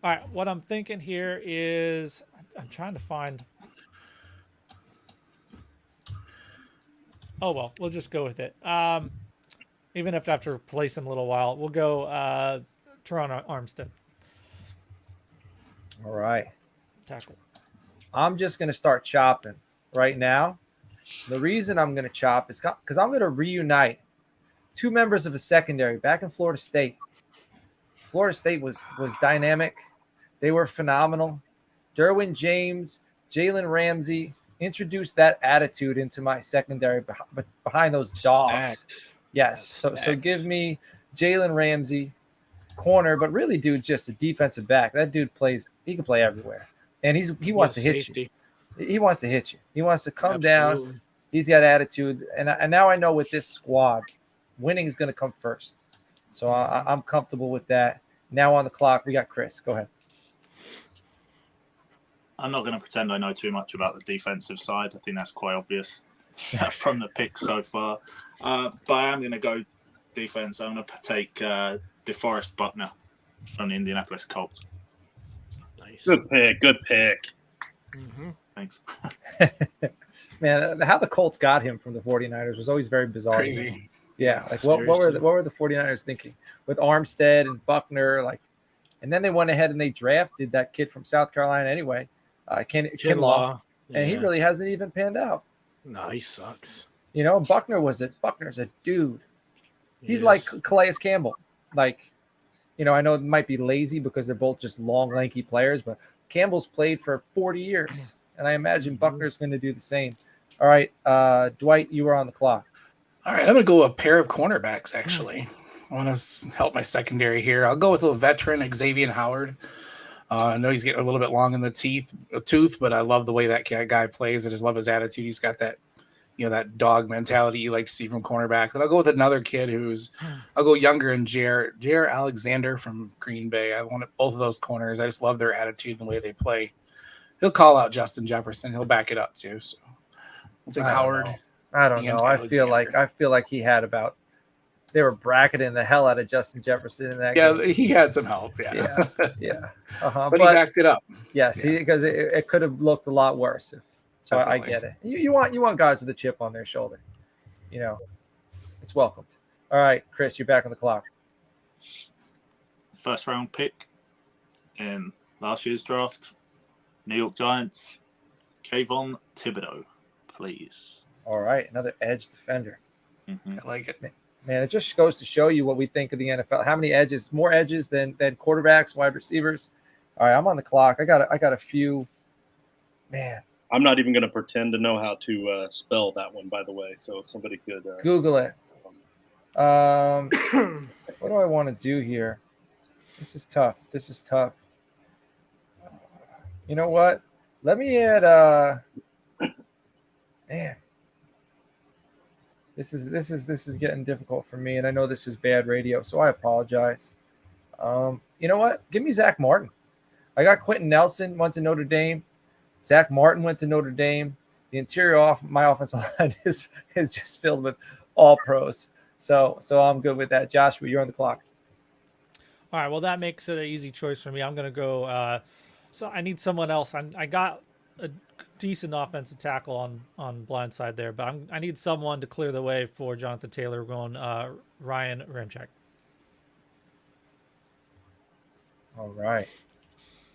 All right, what I'm thinking here is I'm trying to find. Oh, well, we'll just go with it. even if I have to replace him a little while. We'll go Teron Armstead. All right. Tackle. I'm just going to start chopping right now. The reason I'm going to chop is because I'm going to reunite two members of a secondary back in Florida State. Florida State was dynamic. They were phenomenal. Derwin James, Jalen Ramsey introduced that attitude into my secondary behind those dogs. Stacked. Yes. So give me Jalen Ramsey, corner, but really, dude, just a defensive back. That dude he can play everywhere. And he wants to hit you. He wants to hit you. He wants to come down. He's got attitude. And now I know with this squad, winning is going to come first. So I'm comfortable with that. Now on the clock, we got Chris. Go ahead. I'm not going to pretend I know too much about the defensive side. I think that's quite obvious from the picks so far. But I am going to go defense. I'm going to take DeForest Buckner from the Indianapolis Colts. Nice. Good pick. Mm-hmm. Thanks. Man, how the Colts got him from the 49ers was always very bizarre. Crazy. Yeah, like what were the 49ers thinking with Armstead and Buckner, like, and then they went ahead and they drafted that kid from South Carolina anyway, Kinlaw, and he really hasn't even panned out. No, he sucks. You know, Buckner's a dude. He's like Calais Campbell. Like, you know, I know it might be lazy because they're both just long, lanky players, but Campbell's played for 40 years, and I imagine Buckner's going to do the same. All right, Dwight, you are on the clock. All right, I'm going to go a pair of cornerbacks, actually. I want to help my secondary here. I'll go with a veteran, Xavier Howard. I know he's getting a little bit long in the tooth, but I love the way that guy plays. I just love his attitude. He's got that, you know, that dog mentality you like to see from cornerbacks. And I'll go with another kid I'll go younger and Jair Alexander from Green Bay. I want both of those corners. I just love their attitude and the way they play. He'll call out Justin Jefferson. He'll back it up too. So I'll take Howard. I don't know. I feel like he had they were bracketing the hell out of Justin Jefferson in that game. Yeah, he had some help. Yeah. Uh-huh. But he backed it up. Yes, because it could have looked a lot worse. So I get it. You want guys with a chip on their shoulder. You know, it's welcomed. All right, Chris, you're back on the clock. First round pick in last year's draft, New York Giants, Kayvon Thibodeau, please. All right, another edge defender. Mm-hmm. I like it. Man, it just goes to show you what we think of the NFL. How many edges? More edges than quarterbacks, wide receivers. All right, I'm on the clock. I got a few. Man, I'm not even going to pretend to know how to spell that one, by the way. So if somebody could Google it. What do I want to do here? This is tough. You know what? Let me add. Man. This is getting difficult for me, and I know this is bad radio, so I apologize. You know what? Give me Zach Martin. I got Quentin Nelson went to Notre Dame. Zach Martin went to Notre Dame. The interior my offensive line is just filled with all pros. So I'm good with that. Joshua, you're on the clock. All right. Well, that makes it an easy choice for me. I'm going to go. So I need someone else. I got a decent offensive tackle on blindside there, but I need someone to clear the way for Jonathan Taylor. We're going Ryan Ramczyk. All right,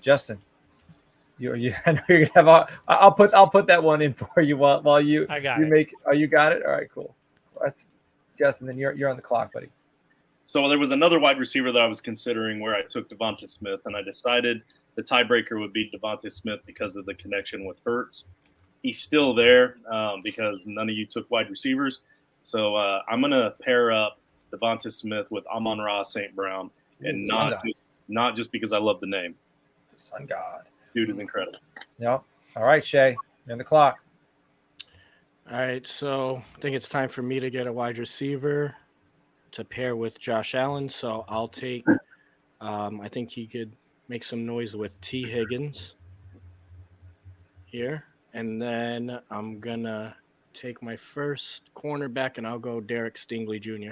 Justin, you I know you're gonna have. I'll put that one in for you while you. I got you it. make. Oh, you got it. All right, cool. That's Justin. Then you're on the clock, buddy. So there was another wide receiver that I was considering where I took Devonta Smith, and I decided the tiebreaker would be Devonta Smith because of the connection with Hurts. He's still there because none of you took wide receivers. So I'm going to pair up Devonta Smith with Amon-Ra St. Brown, and not just because I love the name. The Sun God. Dude is incredible. Yep. All right, Shay, you're on the clock. All right, so I think it's time for me to get a wide receiver to pair with Josh Allen. So I'll take I think he could make some noise with T. Higgins here. And then I'm going to take my first cornerback, and I'll go Derek Stingley Jr.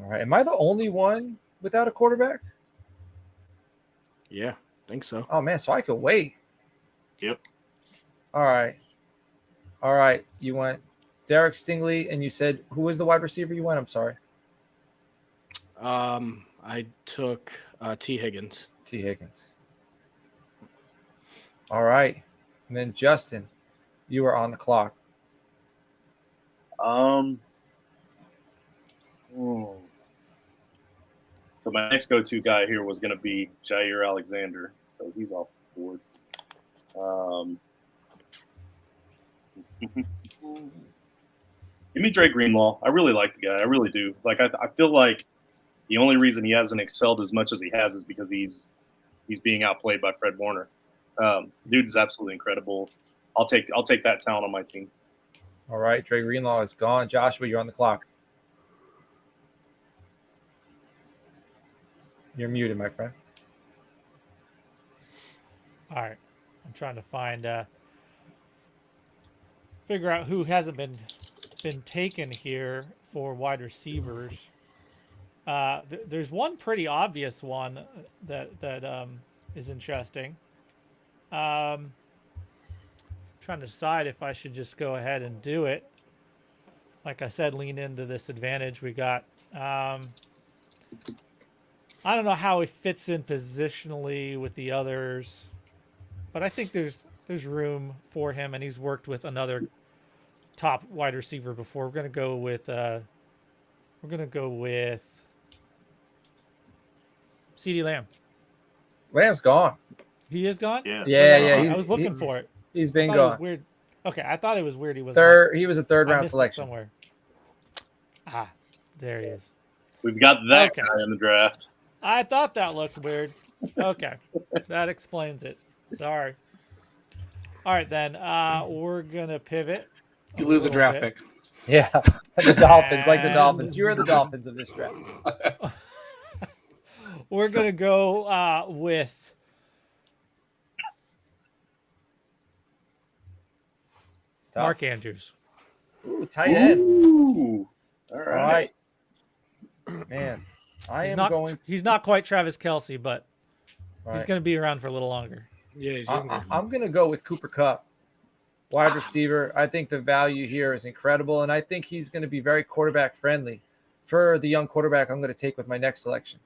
All right. Am I the only one without a quarterback? Yeah, I think so. Oh, man, so I could wait. Yep. All right. You went Derek Stingley, and you said who was the wide receiver you went? I'm sorry. I took T. Higgins. T. Higgins. All right. And then Justin, you are on the clock. So my next go-to guy here was going to be Jair Alexander. So he's off the board. Give me Dre Greenlaw. I really like the guy. I really do. Like I feel like the only reason he hasn't excelled as much as he has is because he's being outplayed by Fred Warner. Dude is absolutely incredible. I'll take that talent on my team. All right, Dre Greenlaw is gone. Joshua, you're on the clock. You're muted, my friend. All right. I'm trying to find figure out who hasn't been taken here for wide receivers. There's one pretty obvious one that is interesting. Trying to decide if I should just go ahead and do it. Like I said, lean into this advantage we got. I don't know how he fits in positionally with the others, but I think there's room for him, and he's worked with another top wide receiver before. We're gonna go with CeeDee Lamb. Lamb's gone. He is gone? Yeah. I was looking for it. He's been I thought gone. It was weird. Okay, I thought it was weird. He was third. He was a third I round missed it selection. somewhere. Ah, there he is. We've got that Okay. guy in the draft. I thought that looked weird. Okay, that explains it. Sorry. All right, then we're gonna pivot. You lose a draft pick. Yeah, the Dolphins, like the Dolphins. You are the Dolphins of this draft. We're gonna go with Mark Andrews. Ooh, tight end. Ooh. All All right. right. Man, He's not quite Travis Kelce, but All he's right. going to be around for a little longer. Yeah, he's younger. I'm going to go with Cooper Kupp, wide receiver. I think the value here is incredible, and I think he's going to be very quarterback friendly. For the young quarterback, I'm going to take with my next selection.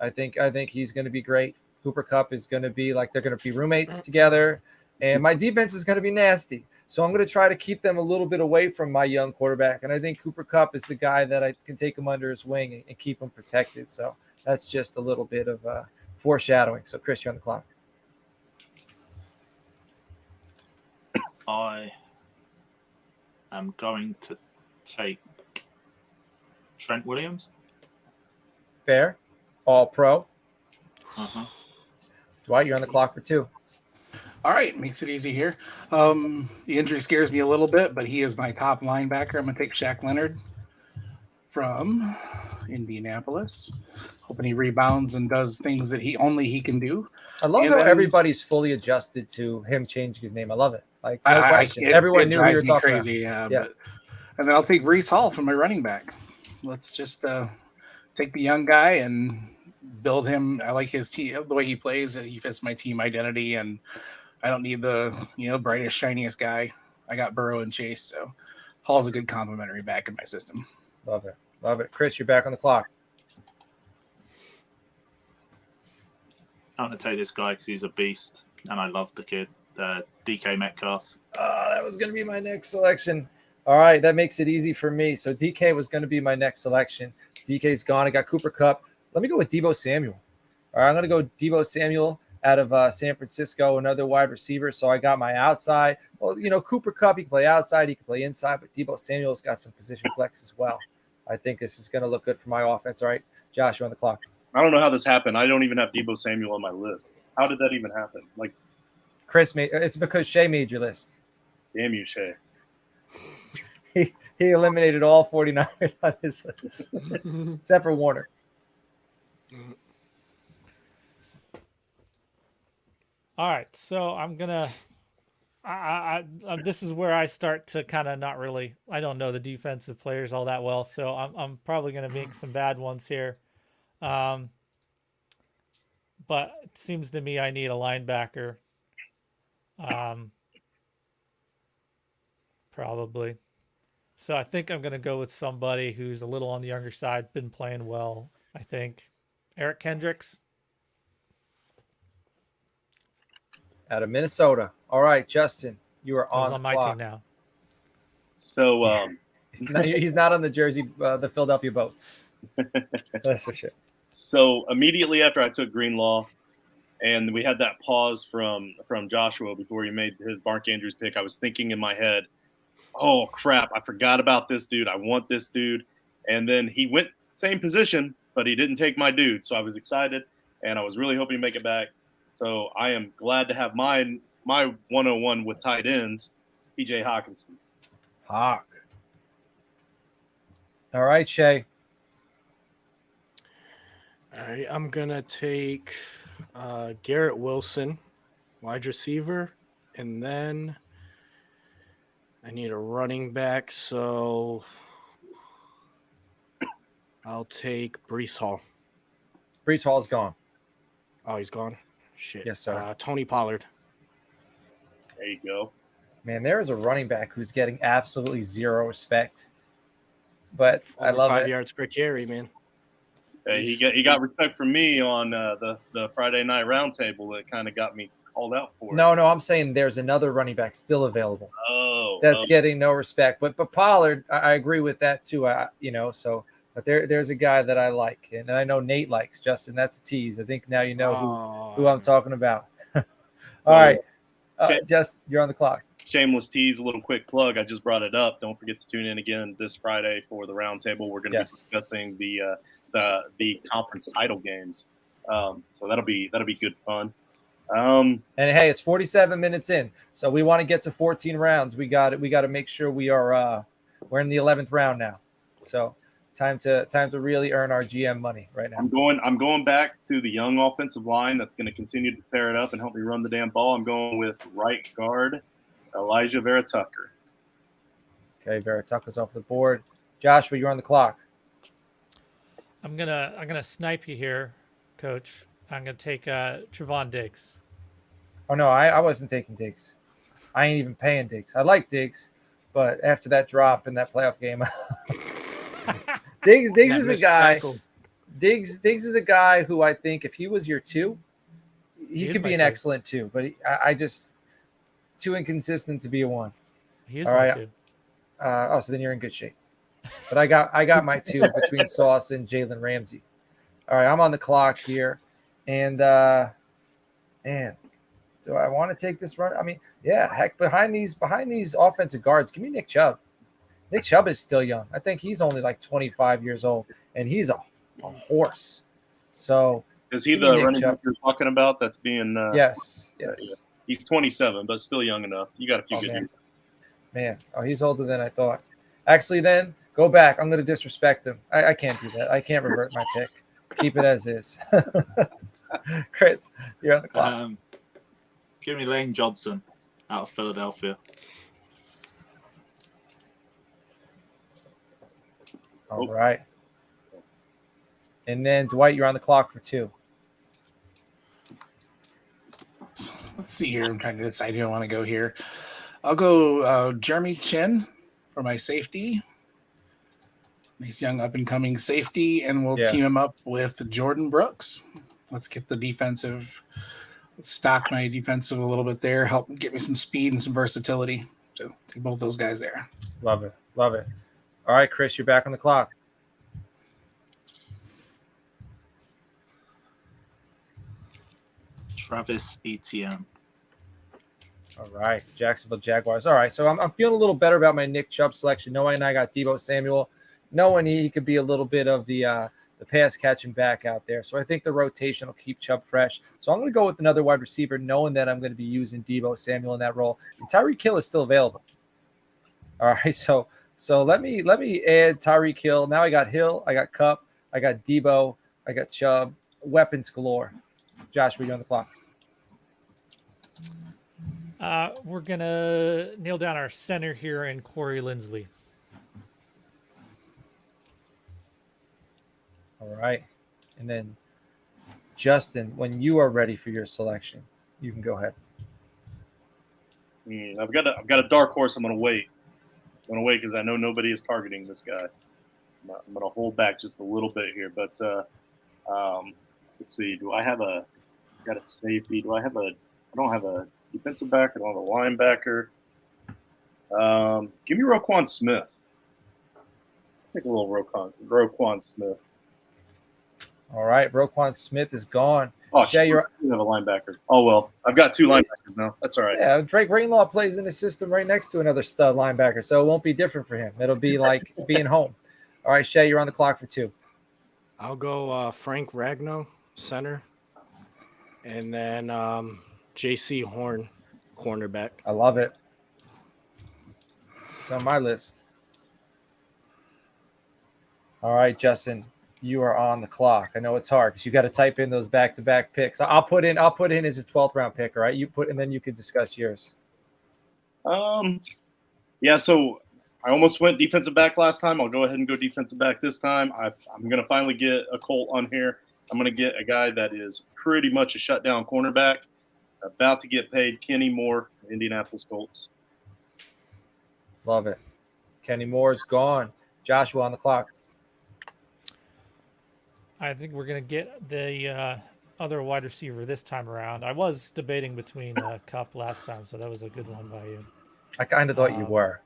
I think he's going to be great. Cooper Kupp is going to be like they're going to be roommates together, and my defense is going to be nasty. So I'm going to try to keep them a little bit away from my young quarterback, and I think Cooper Kupp is the guy that I can take him under his wing and keep him protected. So that's just a little bit of foreshadowing. So Chris, you're on the clock. I am going to take Trent Williams. Fair. All pro. Uh-huh. Dwight, you're on the clock for 2. All right, makes it easy here. The injury scares me a little bit, but he is my top linebacker. I'm going to take Shaq Leonard from Indianapolis. Hoping he rebounds and does things that he can do. I love how everybody's fully adjusted to him changing his name. I love it. Like, no question. Everyone knew who you were talking crazy, about. Yeah. But, and then I'll take Breece Hall from my running back. Let's just take the young guy and build him. I like his team, the way he plays. He fits my team identity, and I don't need the brightest, shiniest guy. I got Burrow and Chase, so Hall's a good complimentary back in my system. Love it. Love it. Chris, you're back on the clock. I'm going to take this guy because he's a beast, and I love the kid, DK Metcalf. That was going to be my next selection. All right, that makes it easy for me. So DK was going to be my next selection. DK's gone. I got Cooper Kupp. Let me go with Deebo Samuel. All right, I'm going to go Deebo Samuel out of San Francisco, another wide receiver. So I got my outside. Well, Cooper Kupp, he can play outside, he can play inside, but Deebo Samuel's got some position flex as well. I think this is going to look good for my offense. All right, Josh, you're on the clock. I don't know how this happened. I don't even have Deebo Samuel on my list. How did that even happen? Like, Chris it's because Shay made your list. damn you, Shay. He eliminated all 49ers on his list, except for Warner. All right, so I'm gonna. This is where I start to kind of not really. I don't know the defensive players all that well, so I'm probably gonna make some bad ones here. But it seems to me I need a linebacker. Probably. So I think I'm going to go with somebody who's a little on the younger side, been playing well. I think Eric Kendricks. Out of Minnesota. All right, Justin, you are Who's on on the my clock. team now. So He's not on the the Philadelphia Boats. That's for sure. So immediately after I took Greenlaw, and we had that pause from Joshua before he made his Mark Andrews pick, I was thinking in my head, oh crap, I forgot about this dude. I want this dude. And then he went same position, but he didn't take my dude. So I was excited, and I was really hoping to make it back. So I am glad to have my 101 with tight ends, TJ Hawkinson. Hawk. All right, Shay. All right, I'm going to take Garrett Wilson, wide receiver, and then I need a running back, so I'll take Breece Hall. Breece Hall's gone. Oh, he's gone? Shit. Yes, sir. Tony Pollard. There you go. Man, there is a running back who's getting absolutely zero respect. But I love 5 it. yards per carry, man. He got respect from me on the Friday night roundtable that kind of got me called out for it. No, I'm saying there's another running back still available. That's Oh. getting no respect. But Pollard, I agree with that too. But there's a guy that I like, and I know Nate likes. Justin, that's a tease. I think now you know who I'm talking about. All right, Justin, you're on the clock. Shameless tease, a little quick plug. I just brought it up. Don't forget to tune in again this Friday for the roundtable. We're going to be discussing the conference title games. So that'll be good fun. And hey, it's 47 minutes in, so we want to get to 14 rounds. We got to make sure we are we're in the 11th round now. So time to really earn our GM money right now. I'm going back to the young offensive line that's going to continue to tear it up and help me run the damn ball. I'm going with right guard Elijah Vera Tucker. Okay, Vera Tucker's off the board. Joshua, you're on the clock. I'm gonna snipe you here, Coach. I'm gonna take Trevon Diggs. Oh no, I wasn't taking Diggs. I ain't even paying Diggs. I like Diggs, but after that drop in that playoff game, Diggs is a guy. Diggs is a guy who I think if he was your 2, he could be an excellent 2. But I just too inconsistent to be a 1. He is my 2. So then you're in good shape. But I got my 2 between Sauce and Jalen Ramsey. All right, I'm on the clock here, and man, do I want to take this run? I mean, yeah, heck, behind these offensive guards, give me Nick Chubb. Nick Chubb is still young. I think he's only like 25 years old, and he's a horse. So is he the running back you're talking about? That's being yes. He's 27, but still young enough. You got a few good years. Man, he's older than I thought. Actually, then go back. I'm going to disrespect him. I can't do that. I can't revert my pick. Keep it as is. Chris, you're on the clock. Give me Lane Johnson out of Philadelphia. All right. And then Dwight, you're on the clock for 2. Let's see here. I'm trying to decide who I want to go here. I'll go Jeremy Chin for my safety. Nice young up-and-coming safety, and we'll team him up with Jordan Brooks. Let's get the defensive. Let's stock my defensive a little bit there. Help get me some speed and some versatility. So take both those guys there. Love it. All right, Chris, you're back on the clock. Travis Etienne. All right, Jacksonville Jaguars. All right, so I'm feeling a little better about my Nick Chubb selection, knowing I got Deebo Samuel, knowing he could be a little bit of the pass catching back out there. So I think the rotation will keep Chubb fresh. So I'm going to go with another wide receiver, knowing that I'm going to be using Deebo Samuel in that role. And Tyreek Hill is still available. All right, so let me add Tyreek Hill. Now I got Hill, I got Kupp, I got Deebo, I got Chubb, weapons galore. Josh, we're on the clock. We're going to nail down our center here in Corey Linsley. All right. And then, Justin, when you are ready for your selection, you can go ahead. I've got a dark horse. I'm going to wait. I'm gonna wait because I know nobody is targeting this guy. I'm gonna hold back just a little bit here, but let's see. Do I have got a safety? I don't have a defensive back. I don't have a linebacker. Give me Roquan Smith. Take a little Roquan Smith. All right, Roquan Smith is gone. Oh, Shay, you have a linebacker. Oh, well, I've got 2 linebackers now. That's all right. Yeah, Drake Rainlaw plays in the system right next to another stud linebacker, so it won't be different for him. It'll be like being home. All right, Shay, you're on the clock for 2. I'll go Frank Ragnow, center. And then J.C. Horn, cornerback. I love it. It's on my list. All right, Justin, you are on the clock. I know it's hard because you got to type in those back-to-back picks. I'll put in as a 12th round pick. All right, you put, and then you can discuss yours. Yeah. So I almost went defensive back last time. I'll go ahead and go defensive back this time. I'm gonna finally get a Colt on here. I'm gonna get a guy that is pretty much a shutdown cornerback, about to get paid. Kenny Moore, Indianapolis Colts. Love it. Kenny Moore's gone. Joshua on the clock. I think we're going to get the other wide receiver this time around. I was debating between Cup last time, so that was a good one by you. I kind of thought you were.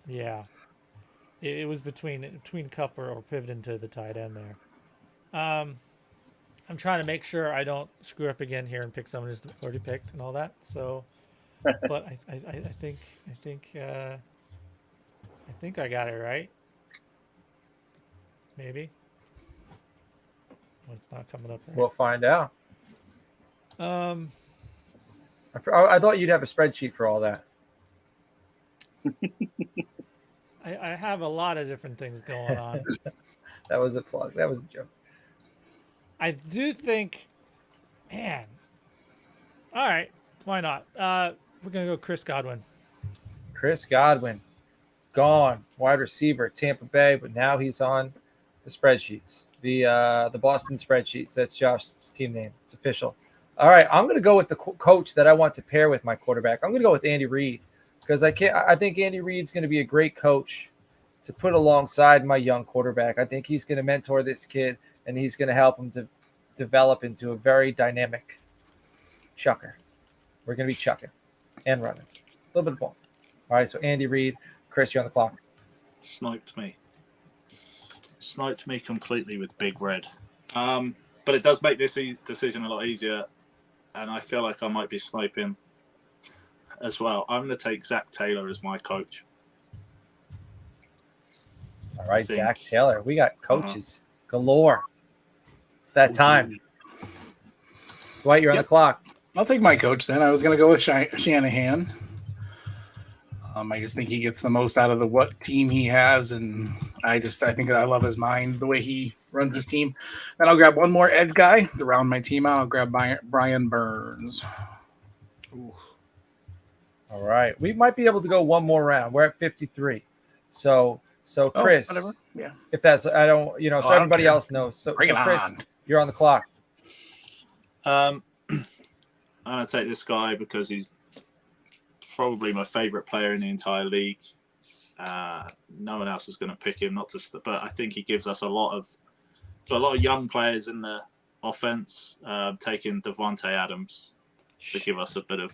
Yeah. It was between Cup or pivoting to the tight end there. I'm trying to make sure I don't screw up again here and pick someone who's already picked and all that. So, but I think I got it right. Maybe. Well, it's not coming up. Right. We'll find out. I thought you'd have a spreadsheet for all that. I have a lot of different things going on. That was a plug. That was a joke. I do think, man. All right, why not? We're gonna go Chris Godwin. Chris Godwin, gone. Wide receiver, Tampa Bay, but now he's on the spreadsheets, the Boston spreadsheets. That's Josh's team name. It's official. All right, I'm gonna go with the coach that I want to pair with my quarterback. I'm gonna go with Andy Reid because I think Andy Reid's gonna be a great coach to put alongside my young quarterback. I think he's gonna mentor this kid and he's gonna help him to develop into a very dynamic chucker. We're gonna be chucking and running, a little bit of both. All right, so Andy Reid, Chris, you're on the clock. Sniped me completely with Big Red. But it does make this decision a lot easier, and I feel like I might be sniping as well. I'm going to take Zach Taylor as my coach. All right, Zach Taylor. We got coaches galore. It's that time. Dwight, you're on the clock. I'll take my coach then. I was going to go with Shanahan. I just think he gets the most out of what team he has, and I think I love his mind, the way he runs his team. Then I'll grab one more edge guy to round my team out. I'll grab Brian Burns. Ooh. All right, we might be able to go one more round. We're at 53, so Chris, yeah. If that's so everybody else knows. So Chris, you're on the clock. I'm gonna take this guy because he's probably my favorite player in the entire league. No one else is going to pick him, but I think he gives us a lot of young players in the offense. Taking Devontae Adams to give us a bit of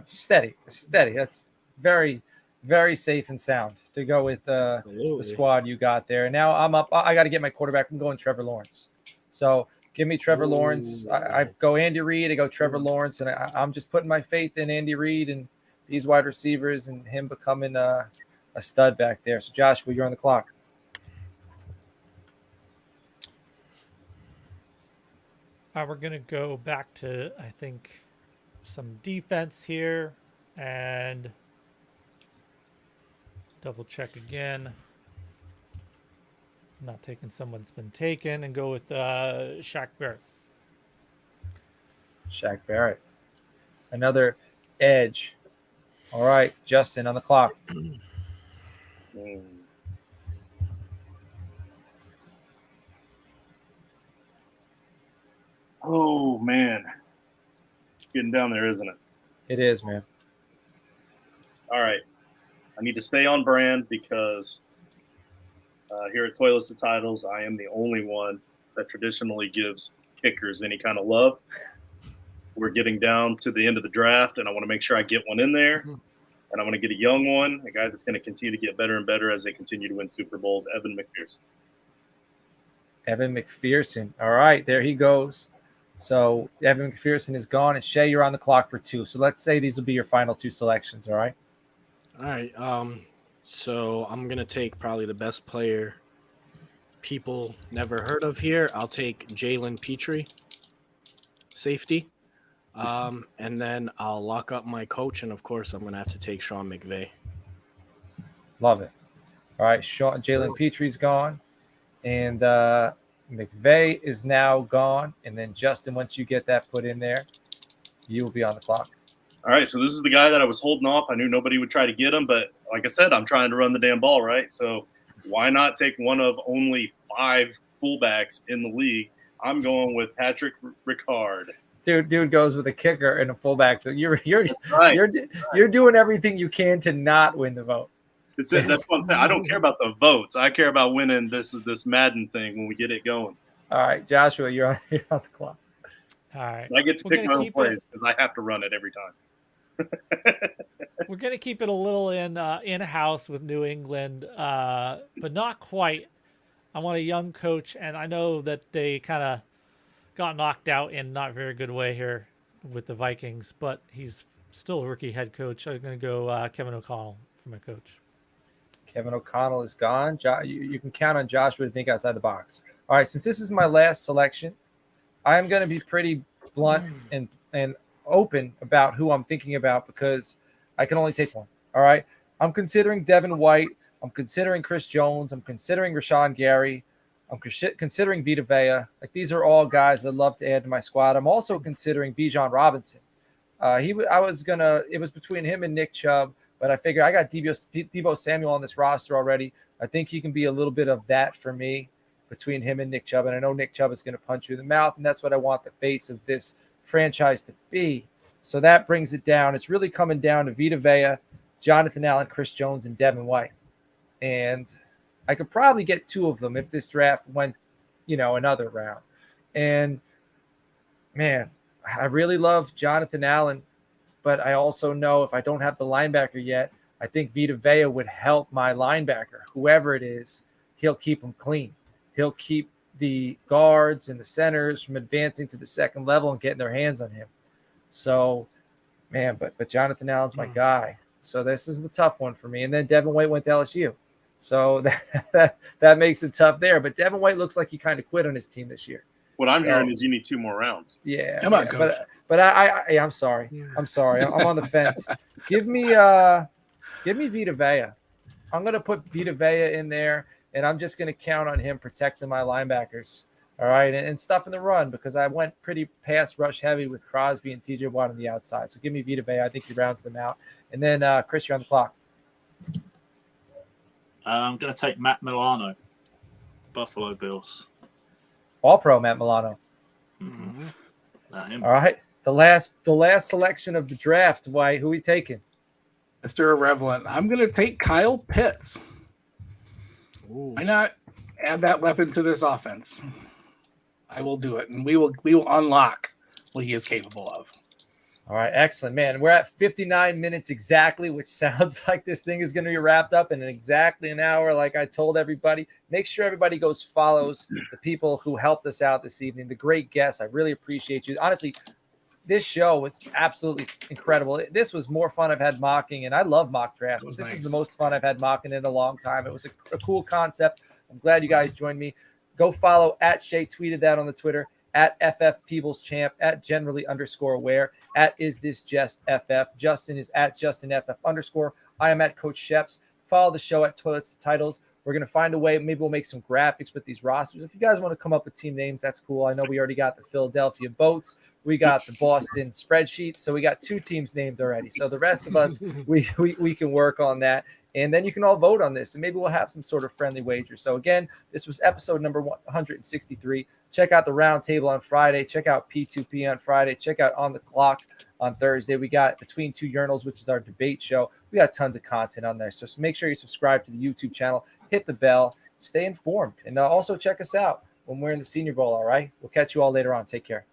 steady. That's very, very safe and sound to go with the squad you got there. Now I'm up. I got to get my quarterback. I'm going Trevor Lawrence. So give me Trevor Lawrence. I go Andy Reid. I go Trevor Lawrence, and I'm just putting my faith in Andy Reid and these wide receivers and him becoming a stud back there. So, Joshua, you're on the clock. We're going to go back to, I think, some defense here and double check again. Not taking someone that's been taken, and go with Shaq Barrett. Shaq Barrett. Another edge. All right, Justin on the clock. Oh, man. It's getting down there, isn't it? It is, man. All right. I need to stay on brand because here at Toilets to Titles, I am the only one that traditionally gives kickers any kind of love. We're getting down to the end of the draft, and I want to make sure I get one in there. And I want to get a young one, a guy that's going to continue to get better and better as they continue to win Super Bowls, Evan McPherson. Evan McPherson. All right, there he goes. So Evan McPherson is gone, and Shay, you're on the clock for 2. So let's say these will be your final 2 selections, all right? All right. So I'm going to take probably the best player people never heard of here. I'll take Jalen Petrie, safety. And then I'll lock up my coach, and of course, I'm going to have to take Sean McVay. Love it. All right, Jalen Petrie's gone, and McVay is now gone. And then Justin, once you get that put in there, you will be on the clock. All right, so this is the guy that I was holding off. I knew nobody would try to get him, but like I said, I'm trying to run the damn ball, right? So why not take one of only 5 fullbacks in the league? I'm going with Patrick Ricard. Dude goes with a kicker and a fullback. So you're right. you're doing everything you can to not win the vote. That's what I'm saying. I don't care about the votes. I care about winning this Madden thing when we get it going. All right, Joshua, you're on the clock. All right. I get to pick my own plays because I have to run it every time. We're gonna keep it a little in-house with New England, but not quite. I want a young coach, and I know that they kind of got knocked out in not very good way here with the Vikings, but he's still a rookie head coach. I'm going to go Kevin O'Connell for my coach. Kevin O'Connell is gone. You can count on Joshua to think outside the box. All right, since this is my last selection, I am going to be pretty blunt and open about who I'm thinking about because I can only take one. All right, I'm considering Devin White. I'm considering Chris Jones. I'm considering Rashawn Gary. I'm considering Vita Vea. Like, these are all guys I'd love to add to my squad. I'm also considering Bijan Robinson. It was between him and Nick Chubb, but I figured I got Deebo Samuel on this roster already. I think he can be a little bit of that for me between him and Nick Chubb. And I know Nick Chubb is going to punch you in the mouth, and that's what I want the face of this franchise to be. So that brings it down. It's really coming down to Vita Vea, Jonathan Allen, Chris Jones, and Devin White. And I could probably get 2 of them if this draft went, another round. And, man, I really love Jonathan Allen, but I also know if I don't have the linebacker yet, I think Vita Vea would help my linebacker. Whoever it is, he'll keep them clean. He'll keep the guards and the centers from advancing to the second level and getting their hands on him. So, man, but Jonathan Allen's my guy. So this is the tough one for me. And then Devin White went to LSU. So that makes it tough there. But Devin White looks like he kind of quit on his team this year. What I'm hearing is you need 2 more rounds. Yeah. Come on, coach. But I'm sorry. I'm sorry. I'm on the fence. Give me Vita Vea. I'm going to put Vita Vea in there, and I'm just going to count on him protecting my linebackers. All right, and stuff in the run because I went pretty pass rush heavy with Crosby and TJ Watt on the outside. So give me Vita Vea. I think he rounds them out. And then, Chris, you're on the clock. I'm going to take Matt Milano, Buffalo Bills. All-pro Matt Milano. Mm-hmm. All right, the last selection of the draft. Dwight, who are we taking? Mr. Irrelevant. I'm going to take Kyle Pitts. Ooh. Why not add that weapon to this offense? I will do it, and we will unlock what he is capable of. All right, excellent, man. We're at 59 minutes exactly, which sounds like this thing is going to be wrapped up in exactly an hour, like I told everybody. Make sure everybody follows the people who helped us out this evening, the great guests. I really appreciate you. Honestly, this show was absolutely incredible. This was more fun I've had mocking, and I love mock drafts. This is the most fun I've had mocking in a long time. It was a cool concept. I'm glad you guys joined me. Go follow at Shay, tweeted that on the Twitter, at FF Peebles Champ, at generally_aware, at Is This Just FF. Justin is at JustinFF_. I am at Coach Sheps. Follow the show at Toilets to Titles. We're going to find a way. Maybe we'll make some graphics with these rosters. If you guys want to come up with team names, that's cool. I know we already got the Philadelphia Boats. We got the Boston Spreadsheets. So we got 2 teams named already. So the rest of us, we can work on that. And then you can all vote on this, and maybe we'll have some sort of friendly wager. So again, this was episode number 163. Check out the roundtable on Friday. Check out P2P on Friday. Check out On the Clock on Thursday. We got Between Two Urinals, which is our debate show. We got tons of content on there. So make sure you subscribe to the YouTube channel, hit the bell, stay informed, and also check us out when we're in the Senior Bowl. All right. We'll catch you all later on. Take care.